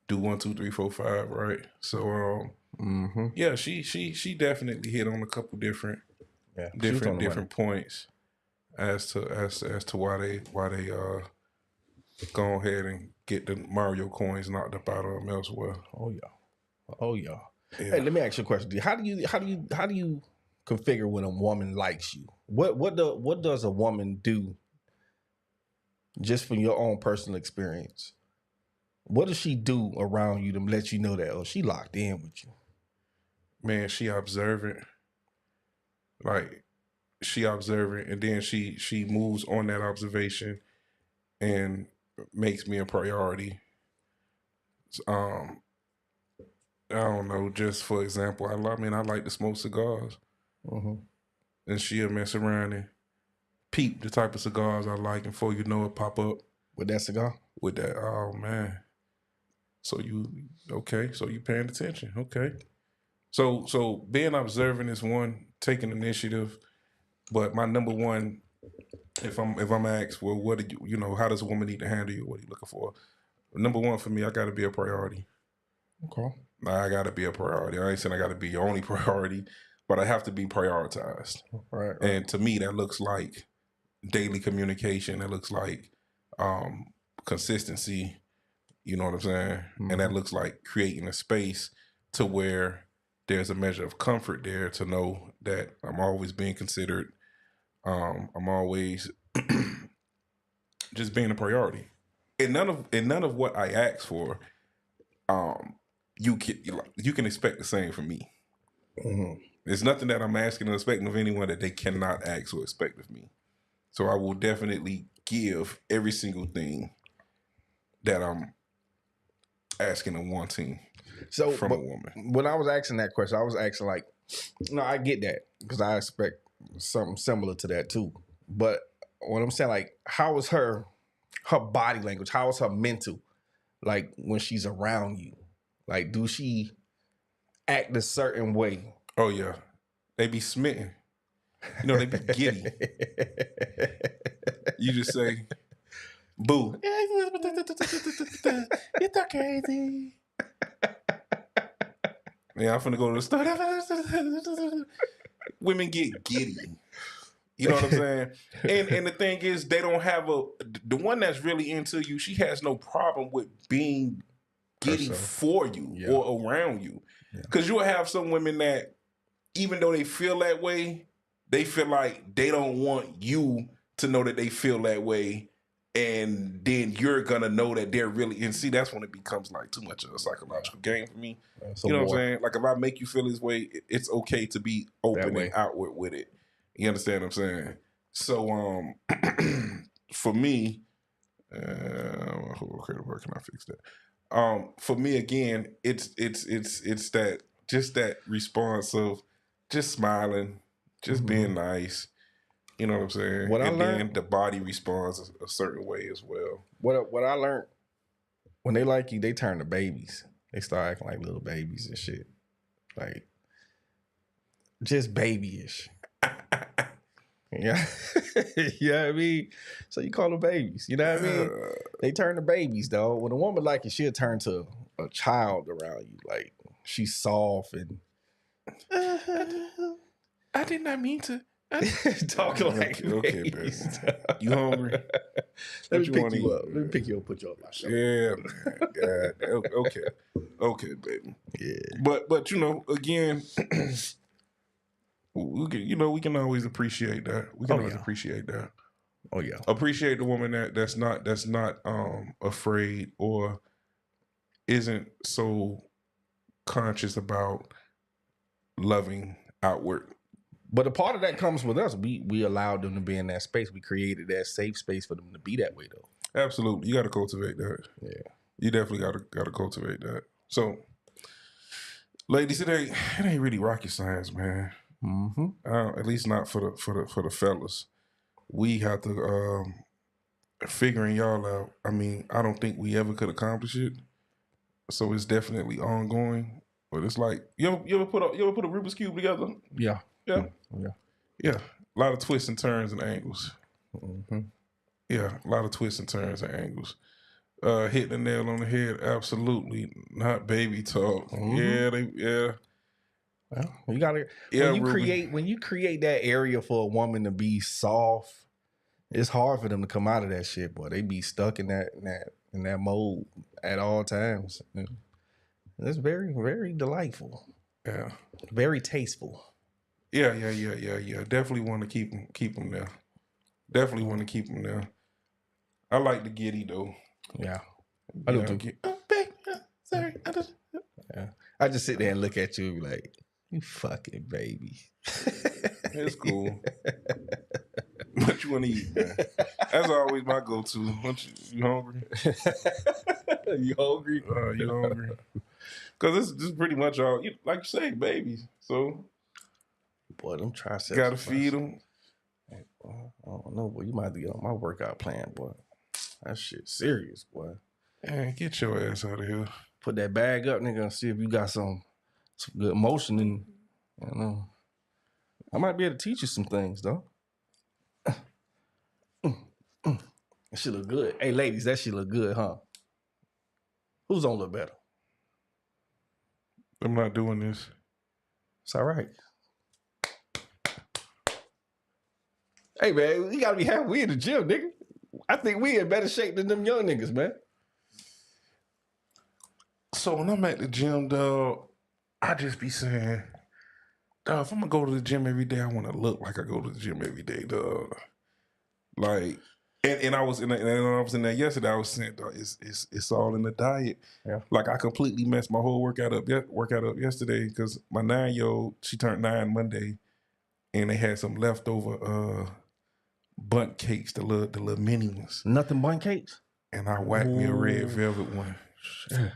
do 1, 2, 3, 4, 5, right? So yeah, she definitely hit on a couple different points as to why they go ahead and get the Mario coins knocked up out of them elsewhere. Oh yeah. Hey, let me ask you a question. How do you configure when a woman likes you? What does a woman do? Just from your own personal experience, what does she do around you to let you know that she locked in with you? Man, she observant. Like, she observant, and then she moves on that observation and makes me a priority. I don't know. Just for example, I like to smoke cigars, and she'll mess around and peep the type of cigars I like, and before you know it, pop up with that cigar. With that, oh man. So you paying attention? Okay. So being observant is one, taking initiative. But my number one, if I'm asked, well, what do you how does a woman need to handle you? What are you looking for? Number one for me, I got to be a priority. Okay. I got to be a priority. I ain't saying I got to be your only priority, but I have to be prioritized. Right. And to me, that looks like daily communication. That looks like consistency. You know what I'm saying? Mm-hmm. And that looks like creating a space to where there's a measure of comfort there to know that I'm always being considered. I'm always just being a priority. And none of what I ask for, you can expect the same from me. Mm-hmm. There's nothing that I'm asking or expecting of anyone that they cannot ask or expect of me. So I will definitely give every single thing that I'm asking and wanting from a woman. When I was asking that question, I was asking like, no, I get that because I expect something similar to that too. But what I'm saying, like, how is her body language? How is her mental? Like when she's around you, like, do she act a certain way? Oh yeah, they be smitten. They be giddy. You just say, "Boo." You're so crazy. Yeah, I'm finna go to the store. Women get giddy. You know what I'm saying? And the thing is, they don't have the one that's really into you, she has no problem with being giddy for you or around you. Because you'll have some women that, even though they feel that way, they feel like they don't want you to know that they feel that way. And then you're gonna know that they're really, and see, that's when it becomes like too much of a psychological game for me. You know what I'm saying? Like, if I make you feel this way, it's okay to be open and outward with it. You understand what I'm saying? So, for me, where can I fix that? For me, again, it's that response of just smiling, just being nice. You know what I'm saying? Then the body responds a certain way as well. What I learned, when they like you, they turn to babies. they start acting like little babies and shit. Like, just babyish. Yeah. You know what I mean? So you call them babies. You know what I mean? They turn to babies, though. When a woman like you, she'll turn to a child around you. Like, she's soft and I did not mean to. talking like okay, babies. baby. You hungry? Let me you pick wanna you eat, up. Let me pick you up and put you on my shoulder. Yeah, man. God. Okay, baby. Yeah. But you know, again, we can always appreciate that. We can always appreciate that. Oh yeah. Appreciate the woman that's not afraid or isn't so conscious about loving outward. But a part of that comes with us. We allowed them to be in that space. We created that safe space for them to be that way, though. Absolutely, you got to cultivate that. Yeah, you definitely got to cultivate that. So, ladies, it ain't really rocket science, man. Mm-hmm. At least not for the fellas. We have to figuring y'all out. I mean, I don't think we ever could accomplish it. So it's definitely ongoing. But it's like you ever put a Rubik's Cube together? Yeah. Yeah. Yeah. Yeah. A lot of twists and turns and angles. Mm-hmm. Yeah, a lot of twists and turns and angles. Hitting the nail on the head, absolutely not baby talk. Mm-hmm. Yeah. Well, you gotta Ruben. when you create that area for a woman to be soft, it's hard for them to come out of that shit, boy. They be stuck in that mode at all times. It's very, very delightful. Yeah. Very tasteful. Yeah. Definitely want to keep them there. Definitely want to keep them there. I like the giddy though. Yeah. I do too. Sorry. I just sit there and look at you and be like, you fucking baby. It's cool. What you want to eat, man? That's always my go-to. You hungry? You hungry? You hungry? Because this is pretty much all, like you say, babies. So, boy, them triceps. Gotta feed them. I don't know, boy. You might be on my workout plan, boy. That shit serious, boy. Man, get your ass out of here. Put that bag up, nigga, and see if you got some good motion. And I might be able to teach you some things, though. That shit look good. Hey, ladies, that shit look good, huh? Who's on look better? I'm not doing this. It's all right. Hey, man, you gotta be happy we in the gym, nigga. I think we in better shape than them young niggas, man. So when I'm at the gym, dog, I just be saying, dog, if I'm gonna go to the gym every day, I want to look like I go to the gym every day, dog. Like, and I was in there yesterday. I was saying, dog, it's all in the diet. Yeah. Like I completely messed my whole workout up yesterday because my 9-year-old, she turned 9 Monday, and they had some leftover bundt cakes, the little mini ones. Nothing bundt cakes? And I whacked me a red velvet one. Yeah.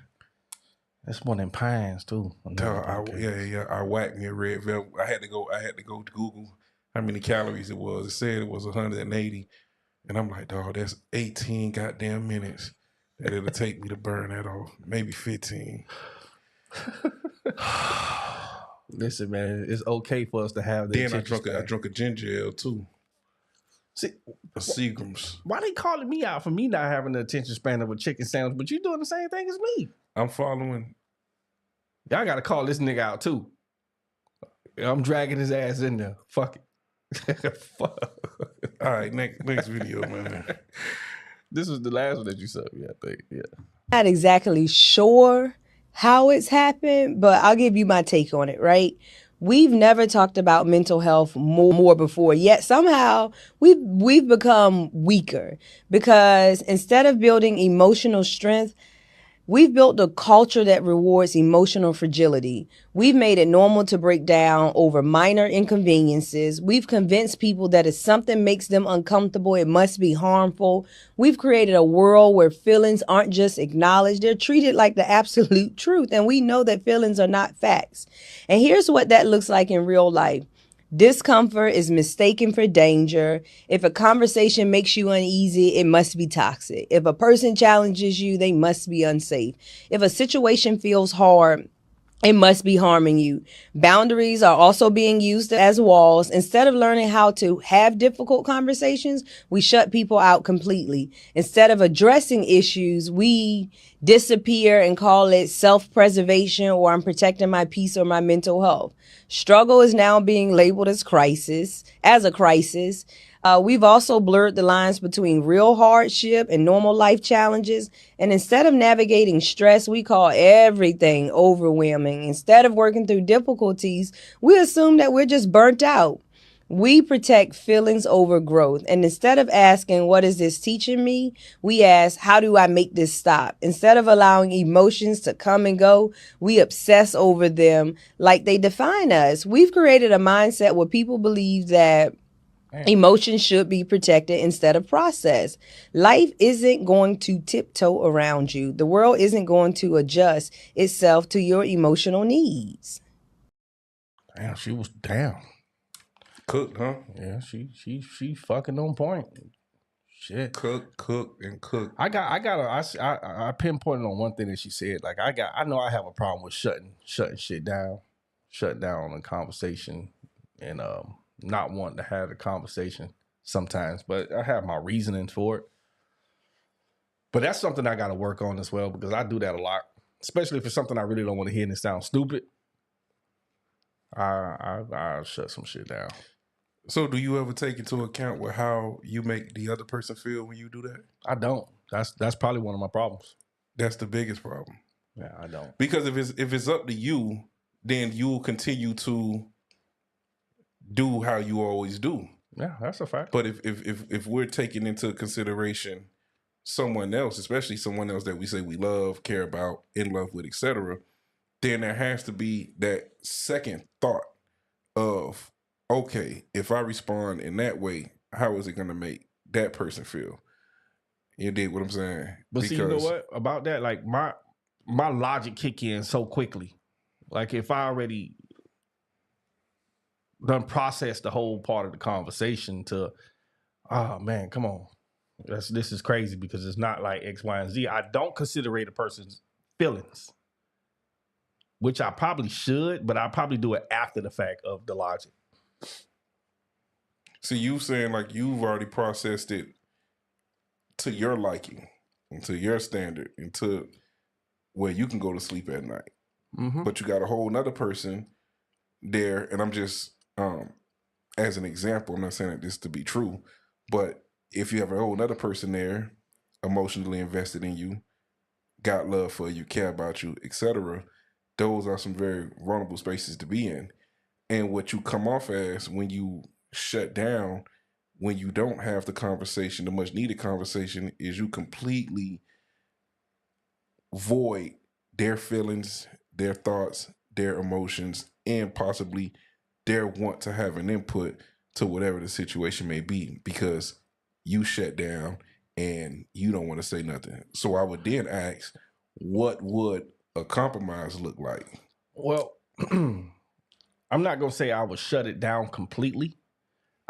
That's one of them pines too. I whacked me a red velvet. I had to go to Google how many calories it was. It said it was 180. And I'm like, dog, that's 18 goddamn minutes that it'll take me to burn that off. Maybe 15. Listen, man, it's okay for us to have that. Then I drunk a ginger ale too. See, a Seagram's. Why they calling me out for me not having the attention span of a chicken sandwich, but you doing the same thing as me? I'm following. Y'all got to call this nigga out too. I'm dragging his ass in there. Fuck it. Fuck. All right, next video, man. This was the last one that you saw. Yeah, I think. Yeah. Not exactly sure how it's happened, but I'll give you my take on it, right? We've never talked about mental health more before, yet somehow we've become weaker because instead of building emotional strength, we've built a culture that rewards emotional fragility. We've made it normal to break down over minor inconveniences. We've convinced people that if something makes them uncomfortable, it must be harmful. We've created a world where feelings aren't just acknowledged, they're treated like the absolute truth. And we know that feelings are not facts. And here's what that looks like in real life. Discomfort is mistaken for danger. If a conversation makes you uneasy, it must be toxic. If a person challenges you, they must be unsafe. If a situation feels hard, it must be harming you. Boundaries are also being used as walls. Instead of learning how to have difficult conversations, we shut people out completely. Instead of addressing issues, we disappear and call it self-preservation, or I'm protecting my peace or my mental health. Struggle is now being labeled as a crisis. We've also blurred the lines between real hardship and normal life challenges. And instead of navigating stress, we call everything overwhelming. Instead of working through difficulties, we assume that we're just burnt out. We protect feelings over growth. And instead of asking, what is this teaching me? We ask, how do I make this stop? Instead of allowing emotions to come and go, we obsess over them like they define us. We've created a mindset where people believe that emotions should be protected instead of processed. Life isn't going to tiptoe around you. The world isn't going to adjust itself to your emotional needs. Damn, she was down. Cooked, huh? Yeah, she fucking on point. Shit. Cook, and cook. I pinpointed on one thing that she said. Like I know I have a problem with shutting shit down, shut down a conversation, and not wanting to have the conversation sometimes. But I have my reasoning for it. But that's something I got to work on as well, because I do that a lot, especially if it's something I really don't want to hear and it sounds stupid. I shut some shit down. So do you ever take into account with how you make the other person feel when you do that? I don't. That's probably one of my problems. That's the biggest problem. Yeah, I don't. Because if it's up to you, then you'll continue to do how you always do. Yeah, that's a fact. But if we're taking into consideration someone else, especially someone else that we say we love, care about, in love with, etc., then there has to be that second thought of, okay, if I respond in that way, how is it going to make that person feel? You dig what I'm saying? But see, you know what about that? Like my logic kick in so quickly. Like if I already done processed the whole part of the conversation to, oh man, come on, this is crazy because it's not like X, Y, and Z. I don't considerate a person's feelings, which I probably should, but I probably do it after the fact of the logic. See, you saying like you've already processed it to your liking, and to your standard, and to where you can go to sleep at night. Mm-hmm. But you got a whole nother person there, and I'm just, as an example, I'm not saying that this to be true, but if you have a whole nother person there, emotionally invested in you, got love for you, care about you, etc., those are some very vulnerable spaces to be in. And what you come off as when you shut down, when you don't have the conversation, the much needed conversation, is you completely void their feelings, their thoughts, their emotions, and possibly their want to have an input to whatever the situation may be, because you shut down and you don't want to say nothing. So I would then ask, what would a compromise look like? Well, I'm not going to say I would shut it down completely.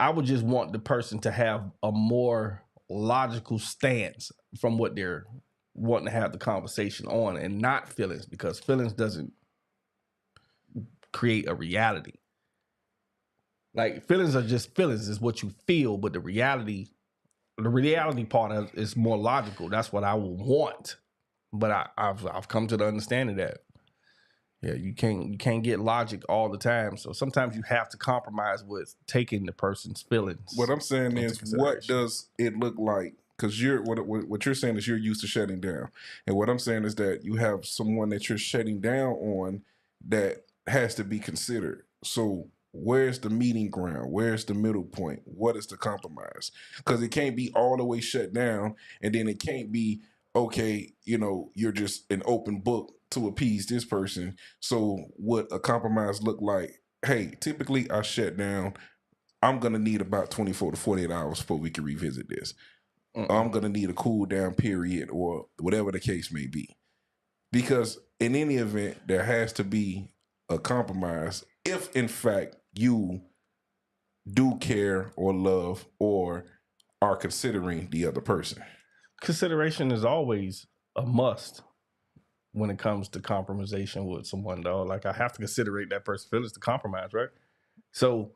I would just want the person to have a more logical stance from what they're wanting to have the conversation on, and not feelings, because feelings doesn't create a reality. Like feelings are just feelings, is what you feel, but the reality part is more logical. That's what I would want. But I've come to the understanding that you can't get logic all the time. So sometimes you have to compromise with taking the person's feelings. What I'm saying is, what does it look like? Because what you're saying is you're used to shutting down, and what I'm saying is that you have someone that you're shutting down on that has to be considered. So where's the meeting ground? Where's the middle point? What is the compromise? Because it can't be all the way shut down, and then it can't be, okay, you're just an open book to appease this person. So what a compromise look like? Hey, typically I shut down. I'm going to need about 24 to 48 hours before we can revisit this. I'm going to need a cool down period, or whatever the case may be. Because in any event, there has to be a compromise if, in fact, you do care or love or are considering the other person. Consideration is always a must when it comes to compromisation with someone, though. Like, I have to consider that person's feelings to compromise, right? So,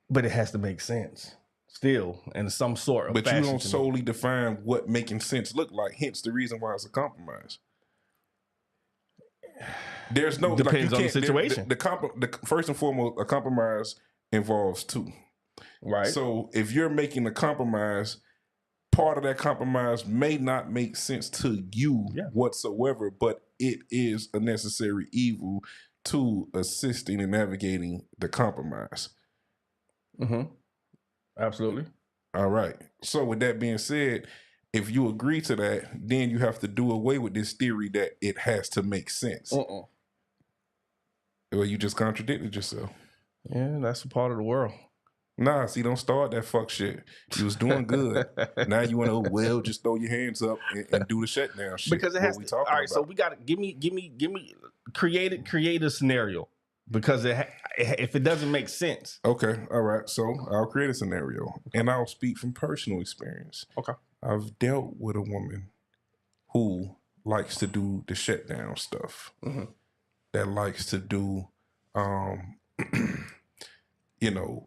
but it has to make sense still in some sort of But fashion. you don't to me. solely define what making sense look like. Hence the reason why it's a compromise. There's no Depends on the you can't- situation. The first and foremost, a compromise involves two. Right. So if you're making a compromise, part of that compromise may not make sense to you whatsoever, but it is a necessary evil to assisting and navigating the compromise. Mm-hmm. Absolutely. All right. So with that being said, if you agree to that, then you have to do away with this theory that it has to make sense. Uh-uh. Well, you just contradicted yourself. Yeah, that's a part of the world. Nah, see, don't start that fuck shit. You was doing good. Now you want to just throw your hands up and do the shutdown shit. Because it has we to. talking All right, about. so we got to give me create a scenario, because if it doesn't make sense. Okay, all right. So I'll create a scenario, and I'll speak from personal experience. Okay. I've dealt with a woman who likes to do the shutdown stuff. Mm-hmm. That likes to do,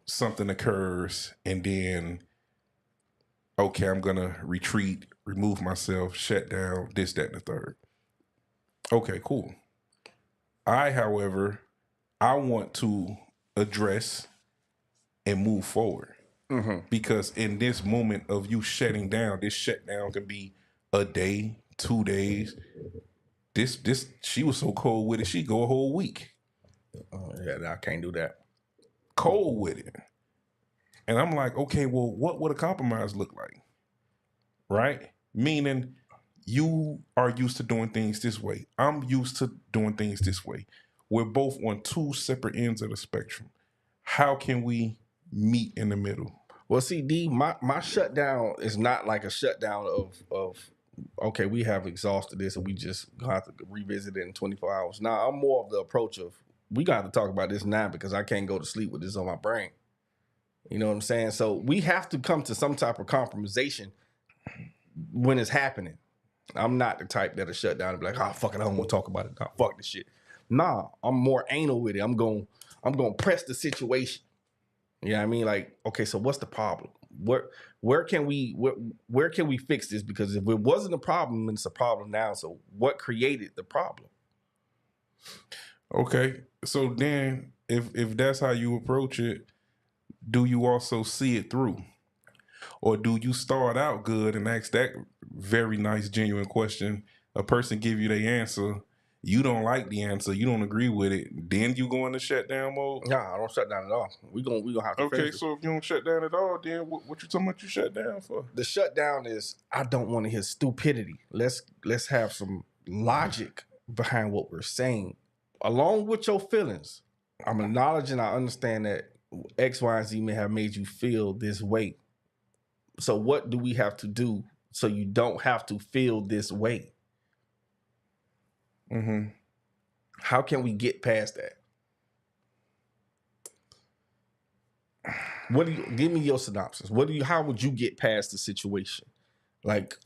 something occurs, and then, okay, I'm gonna retreat, remove myself, shut down, this, that, and the third. Okay, cool. However, I want to address and move forward. Mm-hmm. Because in this moment of you shutting down, this shutdown can be a day, 2 days. This she was so cold with it, she go a whole week. I can't do that. Cold with it. And I'm like, okay, well, what would a compromise look like? Right? Meaning you are used to doing things this way. I'm used to doing things this way. We're both on two separate ends of the spectrum. How can we meet in the middle? Well, see, D, my shutdown is not like a shutdown of okay, we have exhausted this and we just gonna have to revisit it in 24 hours. Now, I'm more of the approach of we got to talk about this now because I can't go to sleep with this on my brain. You know what I'm saying? So we have to come to some type of compromisation when it's happening. I'm not the type that'll shut down and be like, oh, fuck it, I don't want to talk about it. Nah, fuck this shit. Nah, I'm more anal with it. I'm going to press the situation. You know what I mean? Like, okay, so what's the problem? Where can we fix this? Because if it wasn't a problem, it's a problem now. So what created the problem? Okay, so then if that's how you approach it, do you also see it through? Or do you start out good and ask that very nice, genuine question? A person give you their answer, you don't like the answer, you don't agree with it, then you go into shutdown mode? Nah, I don't shut down at all. We gonna have to Okay, finish so if you don't shut down at all, then what you talking about you shut down for? the shutdown is I don't want to hear stupidity. Let's have some logic behind what we're saying. Along with your feelings, I'm acknowledging, I understand that X, Y, and Z may have made you feel this way. So what do we have to do so you don't have to feel this way? Mm-hmm. How can we get past that? What do you give me your synopsis? How would you get past the situation? Like,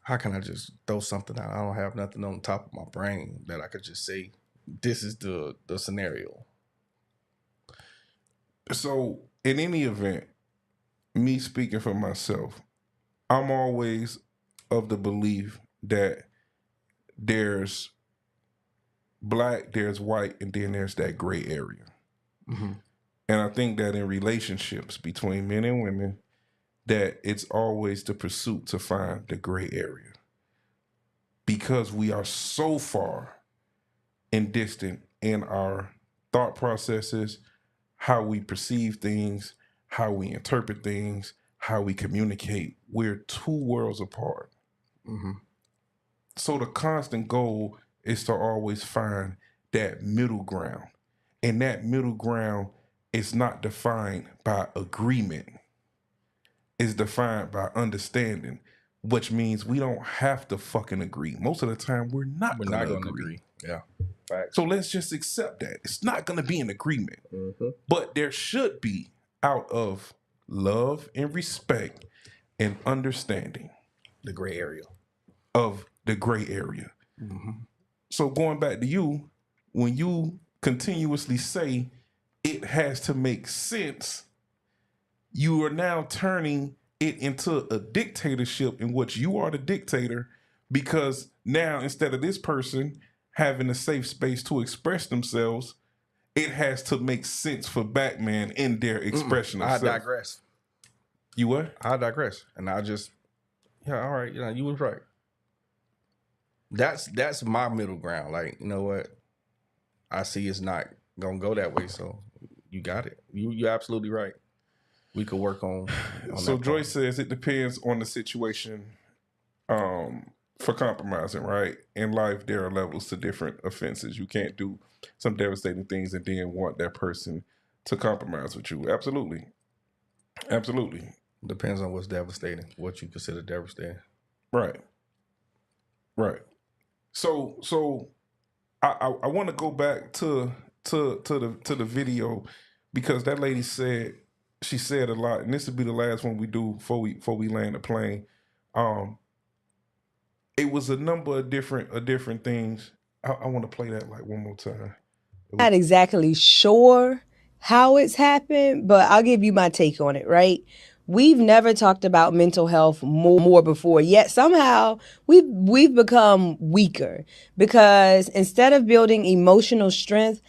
how can I just throw something out? I don't have nothing on the top of my brain that I could just say, this is the scenario. So in any event, me speaking for myself, I'm always of the belief that there's black, there's white, and then there's that gray area. Mm-hmm. And I think that in relationships between men and women, that it's always the pursuit to find the gray area. Because we are so far and distant in our thought processes, how we perceive things, how we interpret things, how we communicate. We're two worlds apart. Mm-hmm. So the constant goal is to always find that middle ground. And that middle ground is not defined by agreement. It's defined by understanding. which means we don't have to fucking agree. Most of the time, we're not going to agree. Yeah. Facts. So let's just accept that. It's not going to be an agreement. Mm-hmm. But there should be, out of love and respect and understanding, The gray area. of the gray area. Mm-hmm. So going back to you, when you continuously say it has to make sense, you are now turning it into a dictatorship in which you are the dictator, because now instead of this person having a safe space to express themselves, it has to make sense for Batman in their expression of I self. digress. You what? I digress. And I just, yeah, all right. You was right. That's my middle ground. Like, you know what? I see it's not gonna go that way. So you got it. You're absolutely right. We could work on So that Joyce says it depends on the situation for compromising, right? In life, there are levels to different offenses. You can't do some devastating things and then want that person to compromise with you. Absolutely. Absolutely. Depends on what's devastating, what you consider devastating. Right. Right. So I want to go back to the video, because that lady said, she said a lot, and this will be the last one we do before we land the plane. It was a number of different things. I want to play that like one more time. Not exactly sure how it's happened, but I'll give you my take on it, right? We've never talked about mental health more before, yet somehow we've become weaker, because instead of building emotional strength,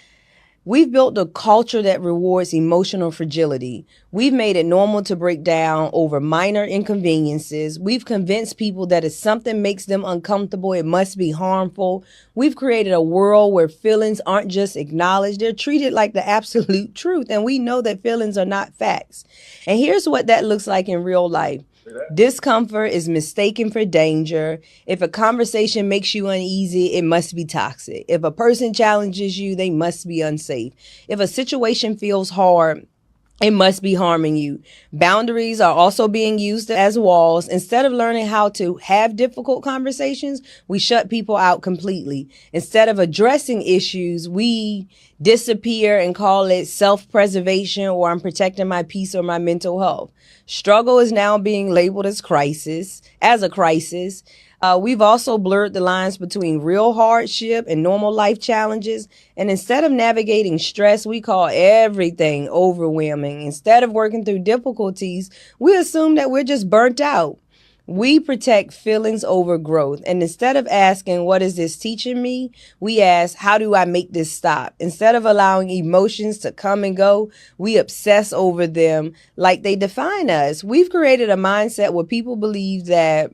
we've built a culture that rewards emotional fragility. We've made it normal to break down over minor inconveniences. We've convinced people that if something makes them uncomfortable, it must be harmful. We've created a world where feelings aren't just acknowledged, they're treated like the absolute truth. And we know that feelings are not facts. And here's what that looks like in real life. Discomfort is mistaken for danger. If a conversation makes you uneasy, it must be toxic. If a person challenges you, they must be unsafe. If a situation feels hard, it must be harming you. Boundaries are also being used as walls. Instead of learning how to have difficult conversations, we shut people out completely. Instead of addressing issues, we disappear and call it self-preservation, or I'm protecting my peace or my mental health. Struggle is now being labeled as a crisis. We've also blurred the lines between real hardship and normal life challenges. And instead of navigating stress, we call everything overwhelming. Instead of working through difficulties, we assume that we're just burnt out. We protect feelings over growth. And instead of asking, what is this teaching me? We ask, how do I make this stop? Instead of allowing emotions to come and go, we obsess over them like they define us. We've created a mindset where people believe that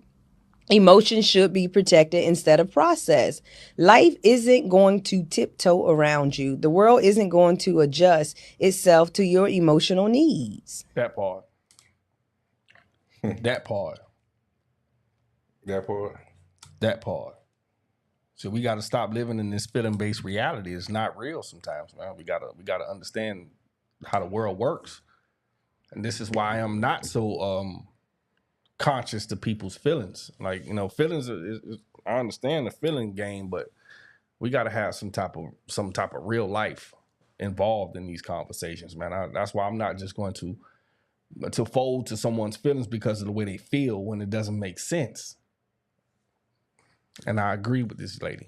emotions should be protected instead of processed. Life isn't going to tiptoe around you. The world isn't going to adjust itself to your emotional needs. That part. That part. That part. That part. So we got to stop living in this feeling-based reality. It's not real sometimes, man. We gotta understand how the world works, and this is why I'm not so conscious to people's feelings. Like, you know, feelings is I understand the feeling game, but we got to have some type of real life involved in these conversations, man. That's why I'm not just going to fold to someone's feelings because of the way they feel when it doesn't make sense. And I agree with this lady.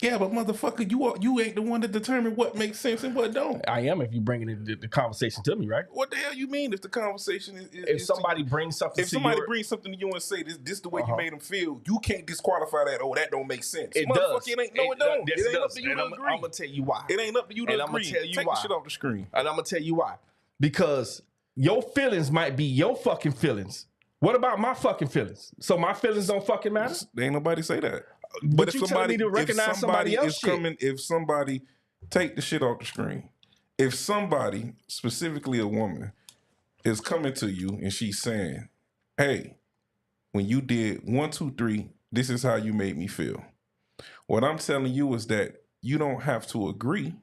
Yeah, but motherfucker, you ain't the one to determine what makes sense and what don't. I am if you bring the conversation to me, right? What the hell you mean if the conversation is If somebody brings something if somebody brings something to you and say this the way you made them feel, you can't disqualify that. Oh, that don't make sense. It Motherfucker, does. it ain't. No, it don't. Yes, It ain't does. up to you And to I'm agree. gonna tell you why. It ain't up to you to And agree. I'm gonna tell you Take why. the shit off the screen. And I'm gonna tell you why. Because your feelings might be your fucking feelings. What about my fucking feelings? So my feelings don't fucking matter? Ain't nobody say that. But you telling me to recognize somebody else's shit. If somebody take the shit off the screen, if somebody, specifically a woman, is coming to you and she's saying, "Hey, when you did 1, 2, 3, this is how you made me feel." What I'm telling you is that you don't have to agree.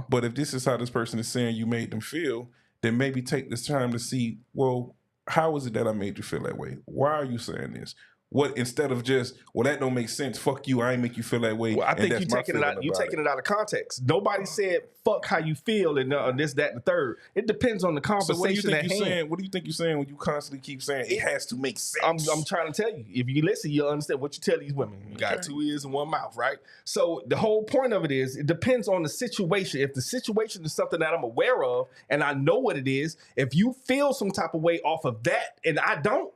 But if this is how this person is saying you made them feel, then maybe take this time to see, well, how is it that I made you feel that way? Why are you saying this? What, instead of just, well, that don't make sense. Fuck you. I ain't make you feel that way. Well, I think and you're that's my taking it feeling out. You're about taking it out of context. Nobody said "fuck how you feel" and this, that, and the third. It depends on the So what do you conversation think at you're hand. saying? What do you think you're saying when you constantly keep saying it has to make sense? I'm trying to tell you. If you listen, you'll understand what you tell these women. You got 2 ears and 1 mouth, right? So the whole point of it is, it depends on the situation. If the situation is something that I'm aware of and I know what it is, if you feel some type of way off of that and I don't,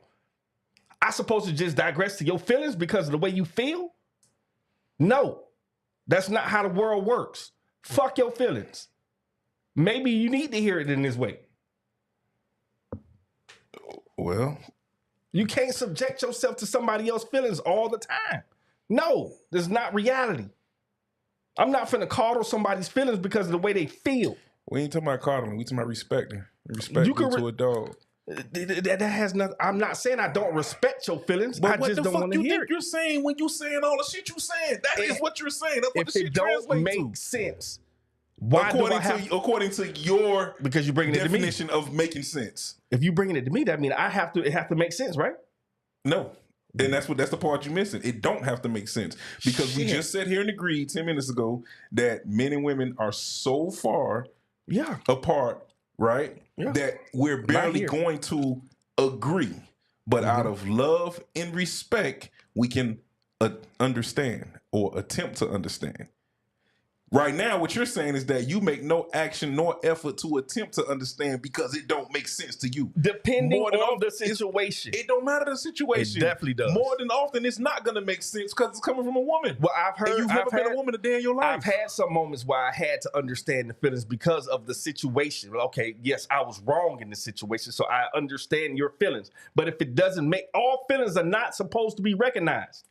I supposed to just digress to your feelings because of the way you feel? No, that's not how the world works. Fuck your feelings. Maybe you need to hear it in this way. Well, you can't subject yourself to somebody else's feelings all the time. No, that's not reality. I'm not finna coddle somebody's feelings because of the way they feel. We ain't talking about coddling. We talking about respecting. Respect you to a dog. That has nothing. I'm not saying I don't respect your feelings. But I what just the don't fuck want you to hear think it. you're saying when you saying all the shit you saying? That is what you're saying. That's what If the it shit don't translates make to. sense, why according to your because you're bringing definition it to me. of making sense. If you bringing it to me, that means it have to make sense, right? No. And that's the part you're missing. It don't have to make sense. Because we just sat here and agreed 10 minutes ago that men and women are so far apart, right? Yeah. That we're barely going to agree. But out of love and respect, we can understand or attempt to understand. Right now, what you're saying is that you make no action nor effort to attempt to understand because it don't make sense to you. Depending on the situation. It don't matter the situation. It definitely does. More than often, it's not going to make sense because it's coming from a woman. Well, I've heard. And you've never been a woman a day in your life. I've had some moments where I had to understand the feelings because of the situation. Okay, yes, I was wrong in the situation, so I understand your feelings. But if it doesn't make, all feelings are not supposed to be recognized.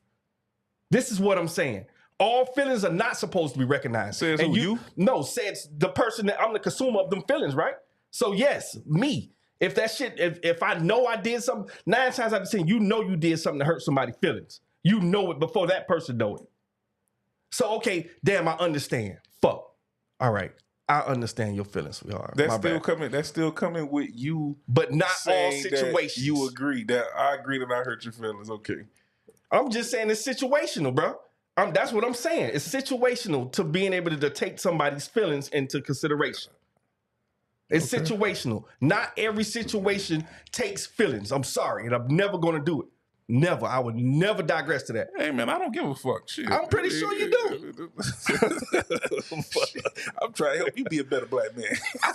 This is what I'm saying. All feelings are not supposed to be recognized. Says and who, you? No, says the person that I'm the consumer of them feelings, right? So yes, me. If that shit, if I know I did something, 9 times out of 10, you know you did something to hurt somebody's feelings. You know it before that person know it. So okay, damn, I understand. Fuck. All right. I understand your feelings, sweetheart. That's still coming with you. But not all saying situations. That you agree that I agree that I hurt your feelings. Okay. I'm just saying it's situational, bro. That's what I'm saying. It's situational to being able to take somebody's feelings into consideration. It's situational. Not every situation takes feelings. I'm sorry, and I'm never going to do it. Never. I would never digress to that. Hey, man, I don't give a fuck. Shit. I'm pretty sure you do. I'm trying to help you be a better black man. I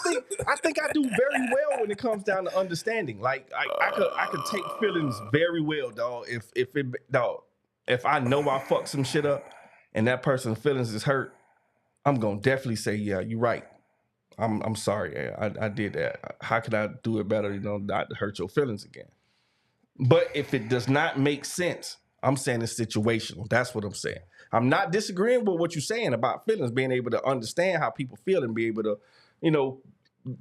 think I do very well when it comes down to understanding. Like I could take feelings very well, dog. If I know I fucked some shit up and that person's feelings is hurt, I'm gonna definitely say, yeah, you're right. I'm sorry. I did that. How can I do it better? Not to hurt your feelings again. But if it does not make sense, I'm saying it's situational. That's what I'm saying. I'm not disagreeing with what you're saying about feelings, being able to understand how people feel and be able to,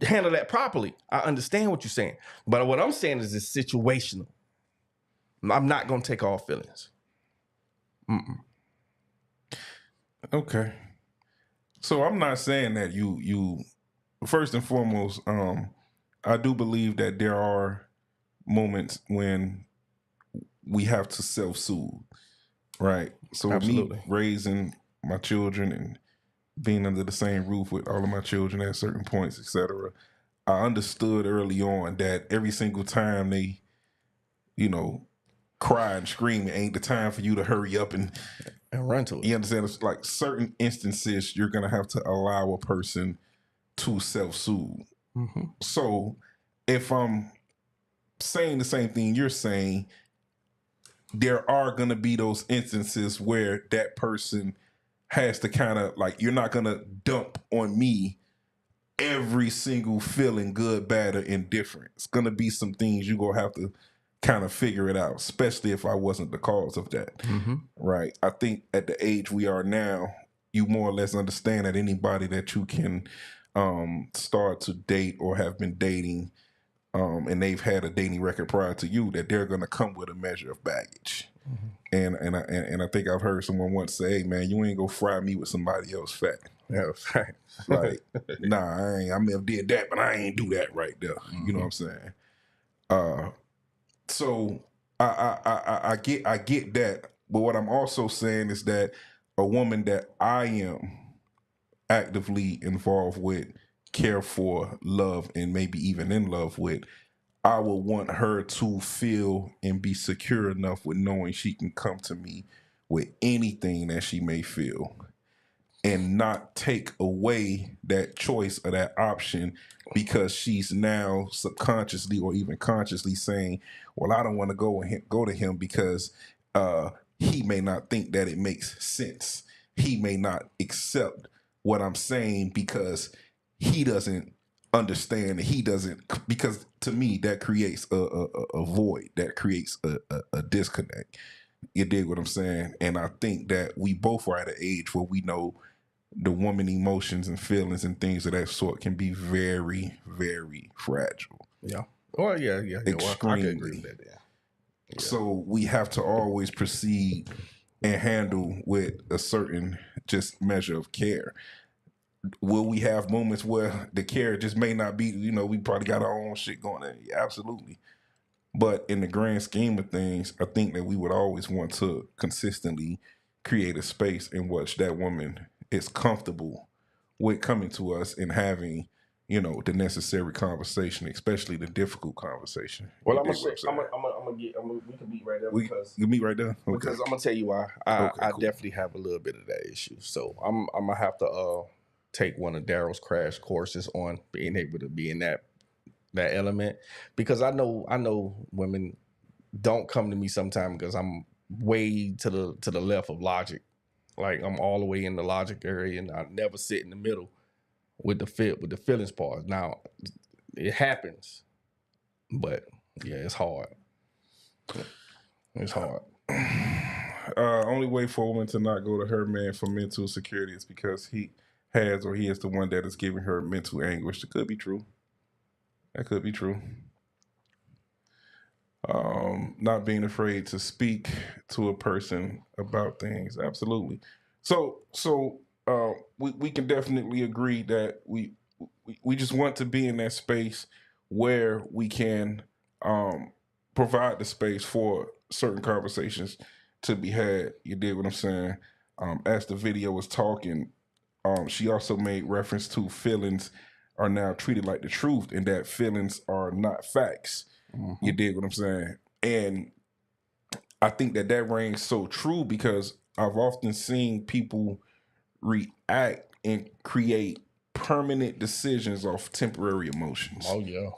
handle that properly. I understand what you're saying. But what I'm saying is it's situational. I'm not going to take all feelings. Okay. So I'm not saying that you first and foremost, I do believe that there are moments when we have to self-soothe, right? So Absolutely. Me raising my children and being under the same roof with all of my children at certain points, etc., I understood early on that every single time they, cry and scream, it ain't the time for you to hurry up and run to it. You understand? It's like certain instances you're going to have to allow a person to self-soothe. Mm-hmm. So if I'm saying the same thing you're saying, there are going to be those instances where that person has to kind of you're not going to dump on me every single feeling, good, bad, or indifferent. It's going to be some things you're going to have to kind of figure it out, especially if I wasn't the cause of that. Mm-hmm. Right. I think at the age we are now, you more or less understand that anybody that you can start to date or have been dating, and they've had a dating record prior to you, that they're going to come with a measure of baggage. Mm-hmm. And I think I've heard someone once say, hey, man, you ain't going to fry me with somebody else fat. Yeah, right. Like, nah, I may have did that, but I ain't do that right there. Mm-hmm. You know what I'm saying? So I get that, but what I'm also saying is that a woman that I am actively involved with, care for, love, and maybe even in love with, I would want her to feel and be secure enough with knowing she can come to me with anything that she may feel and not take away that choice or that option because she's now subconsciously or even consciously saying, well, I don't want to go to him because he may not think that it makes sense. He may not accept what I'm saying because he doesn't understand. He doesn't, because to me that creates a void, that creates a disconnect. You dig what I'm saying? And I think that we both are at an age where we know the woman emotions and feelings and things of that sort can be very, very fragile. Yeah. Well, yeah. Well, I can agree with that. Yeah. So we have to always proceed and handle with a certain just measure of care. Will we have moments where the care just may not be, we probably got our own shit going on? Yeah, absolutely. But in the grand scheme of things, I think that we would always want to consistently create a space in which that woman is comfortable with coming to us and having, the necessary conversation, especially the difficult conversation. Well, You I'm dig gonna what say, we can meet right there We can meet right there. Okay. because I'm gonna tell you why. I Okay, cool. definitely have a little bit of that issue. So I'm gonna have to take one of Daryl's crash courses on being able to be in that element, because I know women don't come to me sometimes because I'm way to the left of logic. Like I'm all the way in the logic area, and I never sit in the middle with the feelings part. Now it happens, but yeah, it's hard. It's hard. Only way for a woman to not go to her man for mental security is because he is the one that is giving her mental anguish. That could be true. Not being afraid to speak to a person about things. Absolutely. So we can definitely agree that we just want to be in that space where we can provide the space for certain conversations to be had. You dig what I'm saying? As the video was talking, she also made reference to feelings are now treated like the truth and that feelings are not facts. You dig what I'm saying? And I think that rings so true because I've often seen people react and create permanent decisions off temporary emotions. Oh yeah.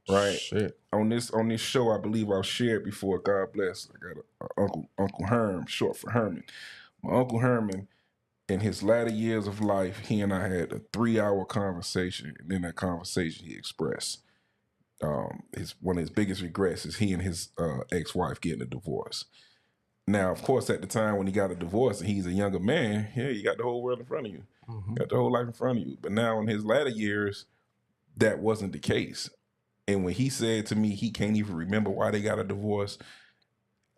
Right. Shit. On this show, I believe I've shared before. God bless. I got a Uncle Herm, short for Herman. My Uncle Herman, in his latter years of life, he and I had a 3-hour conversation, and in that conversation, he expressed one of his biggest regrets is he and his ex-wife getting a divorce. Now, of course, at the time when he got a divorce and he's a younger man, yeah, you got the whole world in front of you. You got the whole life in front of you. But now in his latter years, that wasn't the case. And when he said to me he can't even remember why they got a divorce,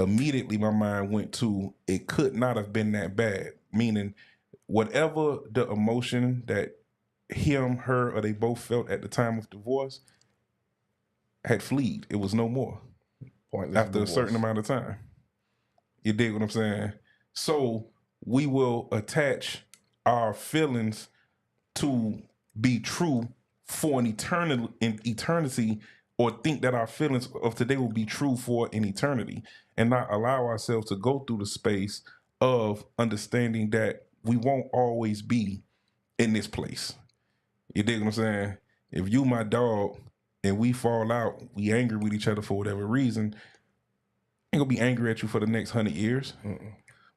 immediately my mind went to it could not have been that bad. Meaning, whatever the emotion that him, her, or they both felt at the time of divorce had fleed. It was no more. Pointless After divorce. a certain amount of time. You dig what I'm saying? So we will attach our feelings to be true for an eternity, or think that our feelings of today will be true for an eternity, and not allow ourselves to go through the space of understanding that we won't always be in this place. You dig what I'm saying? If you my dog and we fall out, we angry with each other for whatever reason, I ain't gonna be angry at you for the next 100 years.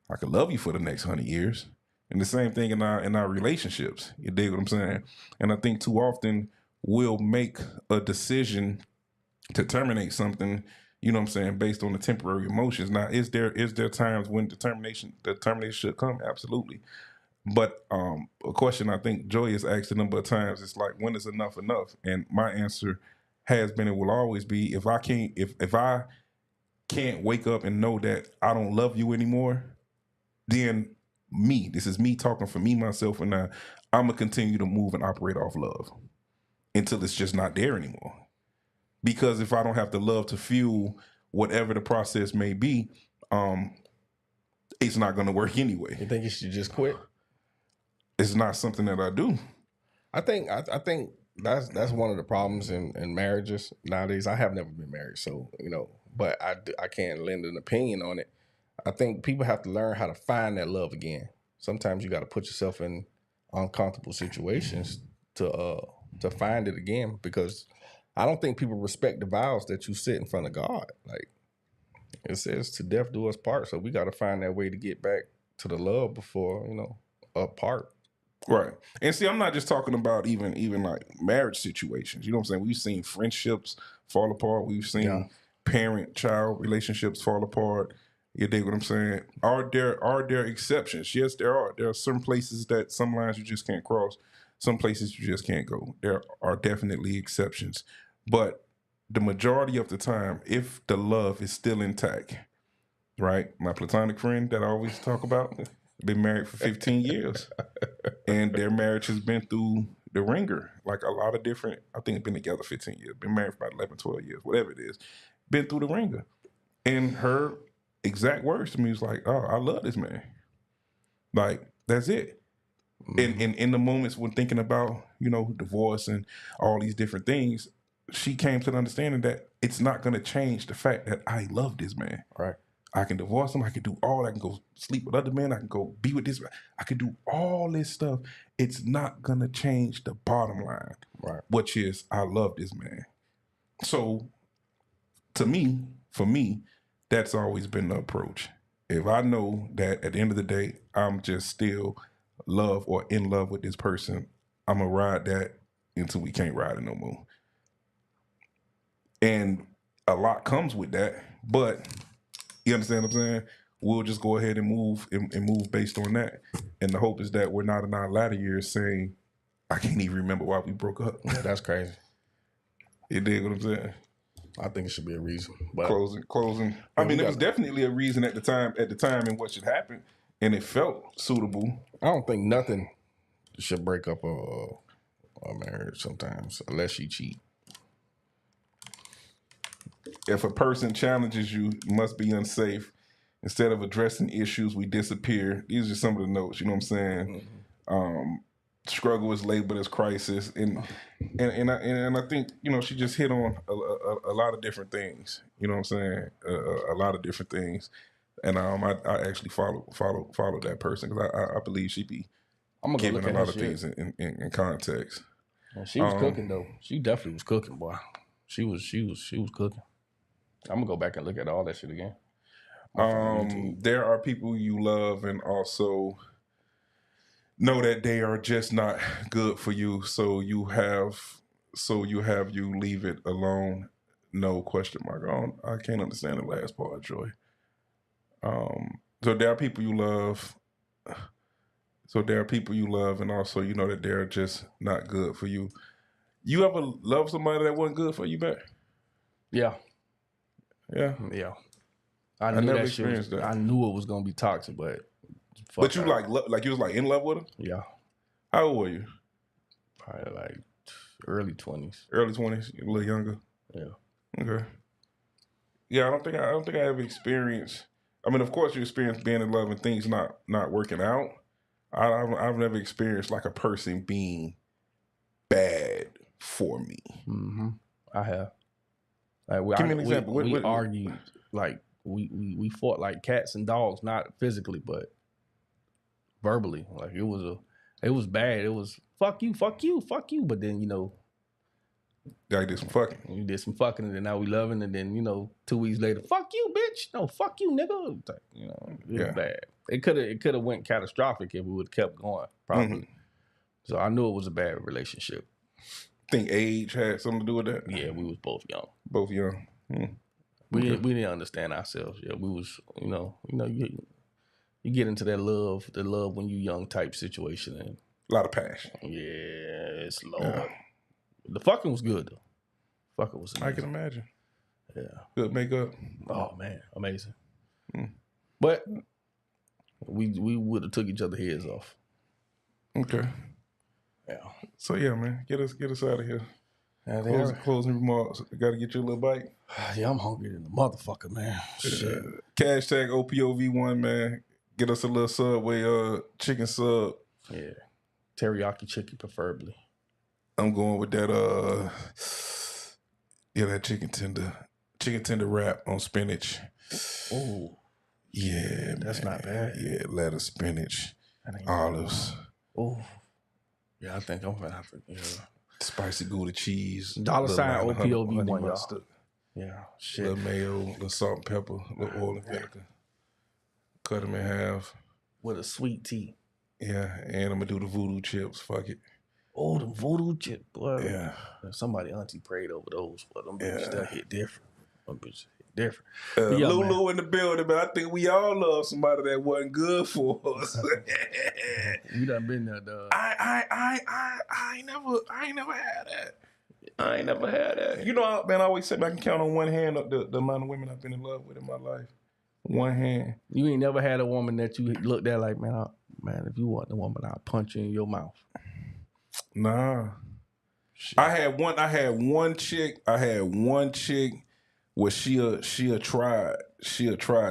I could love you for the next 100 years. And the same thing in our relationships. You dig what I'm saying? And I think too often we'll make a decision to terminate something, you know what I'm saying, based on the temporary emotions. Now, is there times when the termination should come? Absolutely. But a question I think Joy has asked a number of times is like, when is enough enough? And my answer has been and will always be, if I can't wake up and know that I don't love you anymore, then this is me talking for me, myself, and I'm gonna continue to move and operate off love until it's just not there anymore. Because if I don't have the love to fuel whatever the process may be, it's not going to work anyway. You think you should just quit? It's not something that I do. I think that's one of the problems in marriages nowadays. I have never been married, so but I can't lend an opinion on it. I think people have to learn how to find that love again. Sometimes you got to put yourself in uncomfortable situations to find it again, because I don't think people respect the vows that you sit in front of God. Like it says, "To death do us part." So we got to find that way to get back to the love before apart. Right. And see, I'm not just talking about even like marriage situations. You know what I'm saying? We've seen friendships fall apart. We've seen parent-child relationships fall apart. You dig what I'm saying? Are there exceptions? Yes, there are. There are some places that some lines you just can't cross. Some places you just can't go. There are definitely exceptions. But the majority of the time, if the love is still intact, right? My platonic friend that I always talk about, been married for 15 years. And their marriage has been through the ringer. Like a lot of different, I think been together 15 years, been married for about 11, 12 years, whatever it is. Been through the ringer. And her exact words to me was like, "Oh, I love this man." Like, that's it. And in the moments when thinking about, divorce and all these different things, she came to the understanding that it's not going to change the fact that I love this man. Right. I can divorce him. I can do all. I can go sleep with other men. I can go be with this. I can do all this stuff. It's not going to change the bottom line, Right. which is I love this man. So for me, that's always been the approach. If I know that at the end of the day, I'm just still in love with this person, I'm going to ride that until we can't ride it no more. And a lot comes with that, but you understand what I'm saying? We'll just go ahead and move based on that. And the hope is that we're not in our latter years saying, I can't even remember why we broke up. That's crazy. You dig what I'm saying? I think it should be a reason. But Closing. I mean, it was definitely a reason at the time and what should happen. And it felt suitable. I don't think nothing should break up a marriage sometimes, unless you cheat. If a person challenges you, you must be unsafe. Instead of addressing issues, we disappear. These are some of the notes, you know what I'm saying? Mm-hmm. Struggle is labeled as crisis. And I think, she just hit on a lot of different things. You know what I'm saying? A lot of different things. And I actually follow that person, because I believe she be giving a lot of things in context. Well, she was cooking though. She definitely was cooking, boy. She was cooking. I'm gonna go back and look at all that shit again. There are people you love and also know that they are just not good for you. So you leave it alone. No question mark. I can't understand the last part, Joy. So there are people you love. And also you know that they're just not good for you. You ever love somebody that wasn't good for you back? Yeah. Yeah. Yeah. I knew never that experienced that. I knew it was gonna be toxic, but you like you was like in love with her? Yeah. How old were you? Probably like early 20s. Early 20s, a little younger. Yeah. Okay. Yeah, I don't think I ever experienced. I mean, of course, you experience being in love and things not working out. I've never experienced like a person being bad for me. Mm-hmm. I have. Like, give me an example. We argued, like we fought like cats and dogs, not physically, but verbally. Like it was bad. It was fuck you. But then I did some fucking. You did some fucking, and then now we loving, and then 2 weeks later, fuck you, bitch. No, fuck you, nigga. It was bad. It could have went catastrophic if we would have kept going, probably. Mm-hmm. So I knew it was a bad relationship. Think age had something to do with that? Yeah, we was both young. Both young. We didn't understand ourselves. Yeah, we was you get into that love when you young type situation, and a lot of passion. Yes, Lord. Yeah. The fucking was good though. Fucking was amazing. I can imagine. Yeah. Good makeup. Oh man, amazing. But we would have took each other's heads off. Okay. Yeah. So yeah, man, get us out of here. Closing remarks. Got to get you a little bite. Yeah, I'm hungry than a motherfucker, man. Shit. Hashtag OPOV1, man. Get us a little Subway chicken sub. Yeah. Teriyaki chicken, preferably. I'm going with that that chicken tender wrap on spinach. Oh, Yeah, that's man. not bad. Yeah, lettuce, spinach, That ain't olives. Oh, yeah, I think I'm gonna have to. Yeah. Spicy Gouda cheese. $sign little line of OPOV1, honey y'all. mustard, Yeah, shit. little mayo, little salt and pepper, little oil and vinegar. Cut them in half. With a sweet tea. Yeah, and I'm gonna do the voodoo chips. Fuck it. Oh, the voodoo chip, boy. Yeah. Somebody auntie prayed over those, but them bitches Yeah. that hit different. Them bitches hit different. Yeah, Lulu man. in the building, but I think we all love somebody that wasn't good for us. You done been there, dog. I ain't never had that. I ain't never had that. You know, man, I always say I can count on one hand up the amount of women I've been in love with in my life. One hand. You ain't never had a woman that you looked at like, man, if you want the woman, I'll punch you in your mouth. Nah. Shit. I had one chick where she'll try.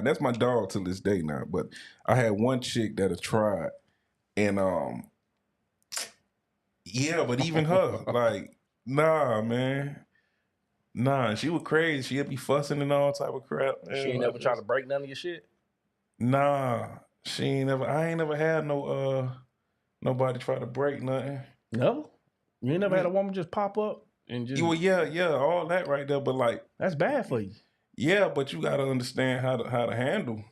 That's my dog to this day now. But I had one chick that'll try, and yeah, but even her, like, nah, man. Nah, she was crazy. She'd be fussing and all type of crap. She ain't never tried to break none of your shit? Nah. I ain't never had nobody try to break nothing. No? You ain't never had a woman just pop up and just... Well, yeah, all that right there, but like... That's bad for you. Yeah, but you gotta understand how to handle.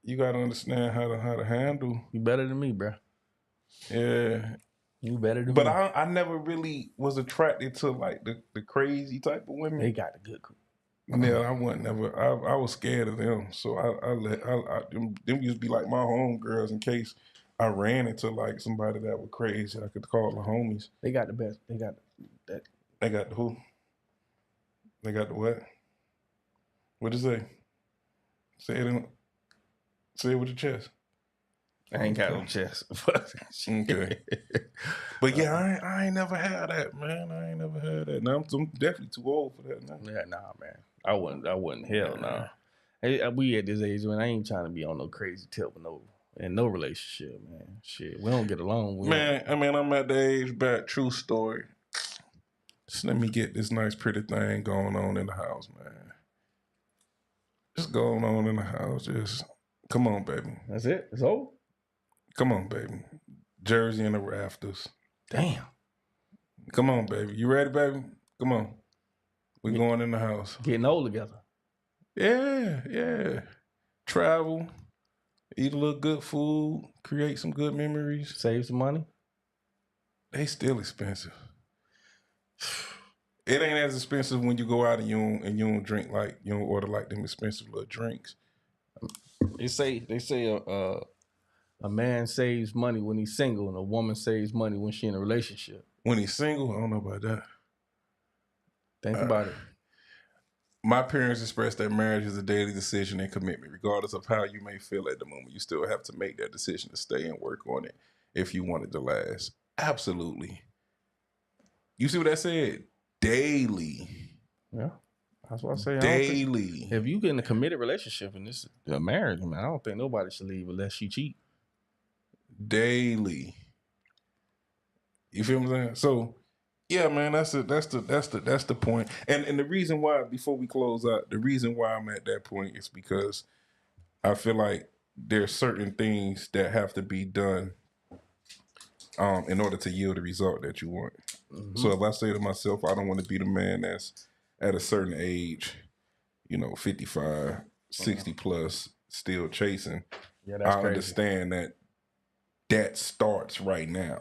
You gotta understand how to handle. You better than me, bro. Yeah. You better than me. But I never really was attracted to like the crazy type of women. They got the good... Yeah, I wasn't never. I was scared of them, so them used to be like my homegirls in case I ran into like somebody that was crazy. I could call the homies. They got the best. They got that. They got the who? They got the what? What'd you say? Say it with your chest. I ain't got no chest. Okay. But yeah, I ain't never had that, man. I ain't never had that. Now I'm definitely too old for that now. Yeah, nah, man. I wouldn't. Hell no. Nah. Hey, we at this age when I ain't trying to be on no crazy tip with no relationship, man. Shit, we don't get along. I'm at the age back. True story. Just let me get this nice pretty thing going on in the house, man. Just going on in the house. Just come on, baby. That's it. It's over. Come on, baby. Jersey in the rafters. Damn. Come on, baby. You ready, baby? Come on. We going in the house. Getting old together. Yeah. Travel. Eat a little good food. Create some good memories. Save some money. They still expensive. It ain't as expensive when you go out and you don't drink like you don't order like them expensive little drinks. They say a man saves money when he's single, and a woman saves money when she's in a relationship. When he's single, I don't know about that. Think about it. My parents expressed that marriage is a daily decision and commitment. Regardless of how you may feel at the moment, you still have to make that decision to stay and work on it if you want it to last. Absolutely. You see what I said? Daily. Yeah. That's what I say. Daily. If you get in a committed relationship and this is a marriage, man, I don't think nobody should leave unless you cheat. Daily. You feel what I'm saying? So, yeah, man, that's the point. And the reason why, before we close out, the reason why I'm at that point is because I feel like there's certain things that have to be done in order to yield the result that you want. Mm-hmm. So if I say to myself, I don't want to be the man that's at a certain age, 55, 60 plus, still chasing. Yeah, that's I understand that starts right now.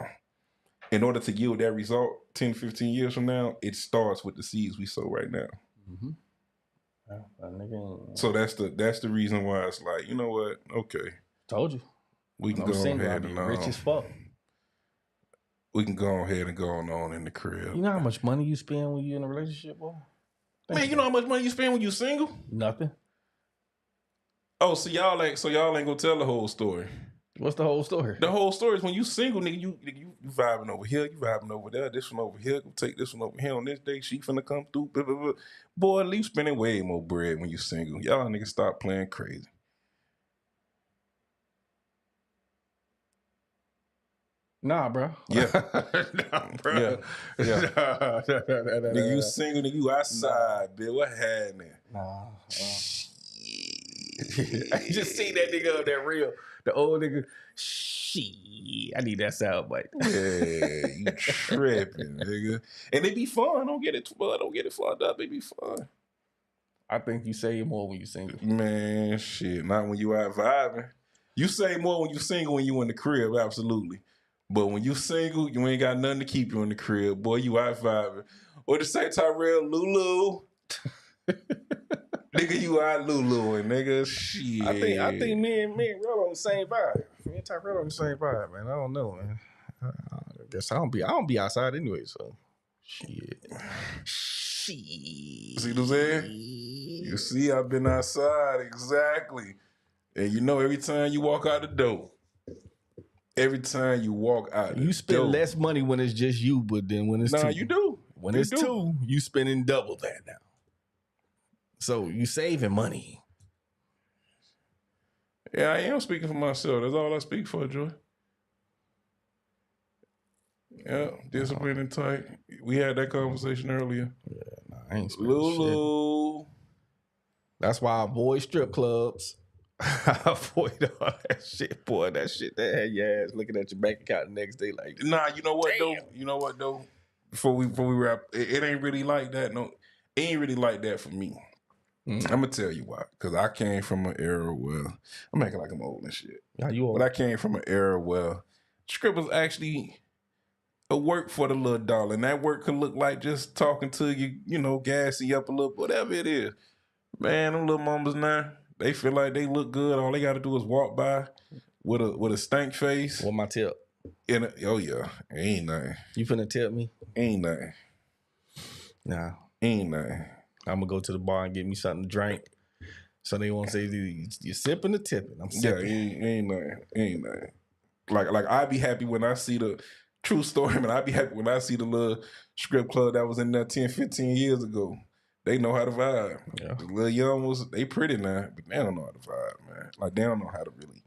In order to yield that result 10, 15 years from now, it starts with the seeds we sow right now. Mm-hmm. So that's the reason why it's like, you know what? Okay. Told you. We can go ahead and rich as fuck. We can go ahead and go on in the crib. You know how much money you spend when you're in a relationship, boy? Man, you know how much money you spend when you're single? Nothing. Oh, so y'all ain't gonna tell the whole story. What's the whole story? The whole story is when you single, nigga, you vibing over here, you vibing over there, this one over here, go take this one over here on this day, she finna come through, blah, blah, blah. Boy, at least spending way more bread when you single. Y'all niggas stop playing crazy. Nah, bro. Yeah. Nah, bro. Yeah. Nah. Nigga, you single, nigga, you outside, bitch. What happening? Nah. I just seen that nigga on that reel. The old nigga. Shit. I need that sound bite. Yeah, you tripping, nigga. And they be fun. Don't get it fucked up. They be fun. I think you save more when you single. Man, shit. Not when you out vibing. You save more when you single when you in the crib, absolutely. But when you single, you ain't got nothing to keep you in the crib. Boy, you out vibing. Or to say Tyrell, Lulu. Nigga, you out Lulu, nigga. Shit. I think me and Real on the same vibe. Me and Tyrell on the same vibe, man. I don't know, man. I guess I don't be outside anyway, so shit. See what I'm saying? You see, I've been outside, exactly. And you know, every time you walk out the door, you spend less money when it's just you, but then when it's two. You do. When it's two, you spending double that now. So you saving money. Yeah, I am speaking for myself. That's all I speak for, Joy. Yeah, discipline and tight. We had that conversation earlier. Yeah, I ain't spending Lulu. shit. That's why I avoid strip clubs. I avoid all that shit, boy. That shit that had your ass looking at your bank account the next day like, nah, you know what, damn. though? You know what, though? Before we wrap, it ain't really like that. No, it ain't really like that for me. I'm gonna tell you why. Because I came from an era where I'm acting like I'm old and shit. Yeah, you old. But I came from an era where script was actually a work for the little dollar, and that work could look like just talking to you, you know, gassing you up a little, whatever it is. Man, them little mamas now, they feel like they look good. All they got to do is walk by with a stank face. What my tip? Oh yeah, ain't nothing. You finna tip me? Ain't nothing. Nah. Ain't nothing. I'm gonna go to the bar and get me something to drink. So they won't say you're sipping or tipping. I'm sipping. Yeah, ain't nothing. Ain't nothing. Like I'd be happy when I see the true story, man. I'd be happy when I see the little script club that was in there 10, 15 years ago. They know how to vibe. Yeah. The little young ones, they pretty now, but they don't know how to vibe, man. Like they don't know how to really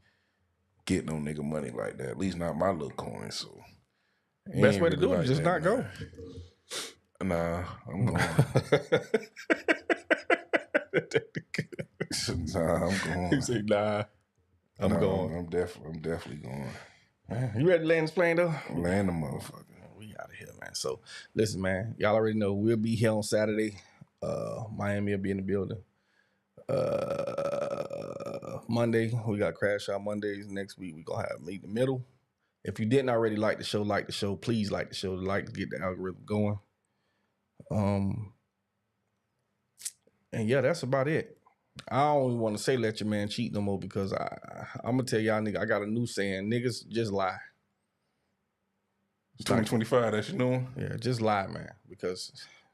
get no nigga money like that. At least not my little coin. So best way to do it is just not go. Nah, I'm going. Nah, I'm going. He said, nah, I'm going. I'm definitely going. You ready to land this plane though? Land the motherfucker. We out of here, man. So listen, man, y'all already know we'll be here on Saturday. Miami will be in the building. Monday, we got Crash Out Mondays. Next week, we're gonna have Meet in the Middle. If you didn't already like the show, please like the show. Like to get the algorithm going. And yeah, that's about it. I don't even want to say let your man cheat no more because I'm gonna tell y'all nigga, I got a new saying, niggas just lie. 2025, that's you doing? Yeah, just lie, man, because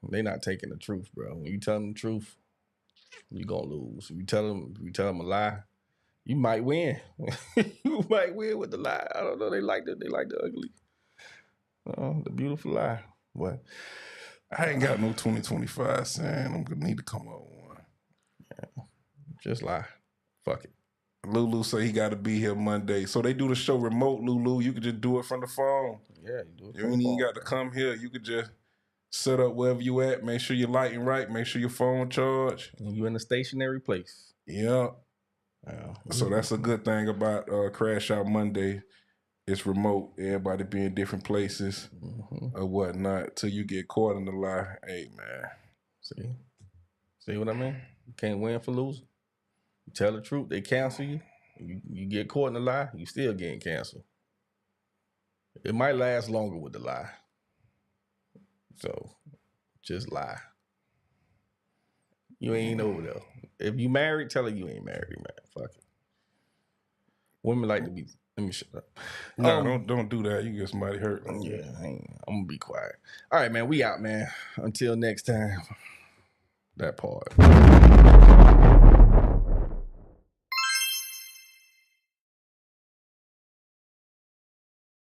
they not taking the truth, bro. When you tell them the truth, you gonna lose. If you tell them a lie, you might win. You might win with the lie. I don't know. They like the ugly, the beautiful lie. But I ain't got no 2025, son. I'm gonna need to come up with one. Yeah, just lie. Fuck it. Lulu say he got to be here Monday. So they do the show remote, Lulu. You could just do it from the phone. Yeah, you do it. You ain't even got to come here. You could just set up wherever you at. Make sure your lighting right. Make sure your phone charged. And you in a stationary place. Yeah. So that's a good thing about Crash Out Monday. It's remote. Everybody be in different places or whatnot till you get caught in the lie. Hey, man. See what I mean? You can't win for losing. You tell the truth, they cancel you. You get caught in the lie, you still getting canceled. It might last longer with the lie. So, just lie. You ain't over there. If you married, tell her you ain't married, man. Fuck it. Women like to be... Let me shut up. No, don't do that. You get somebody hurt. Yeah, I'm going to be quiet. All right, man. We out, man. Until next time. That part.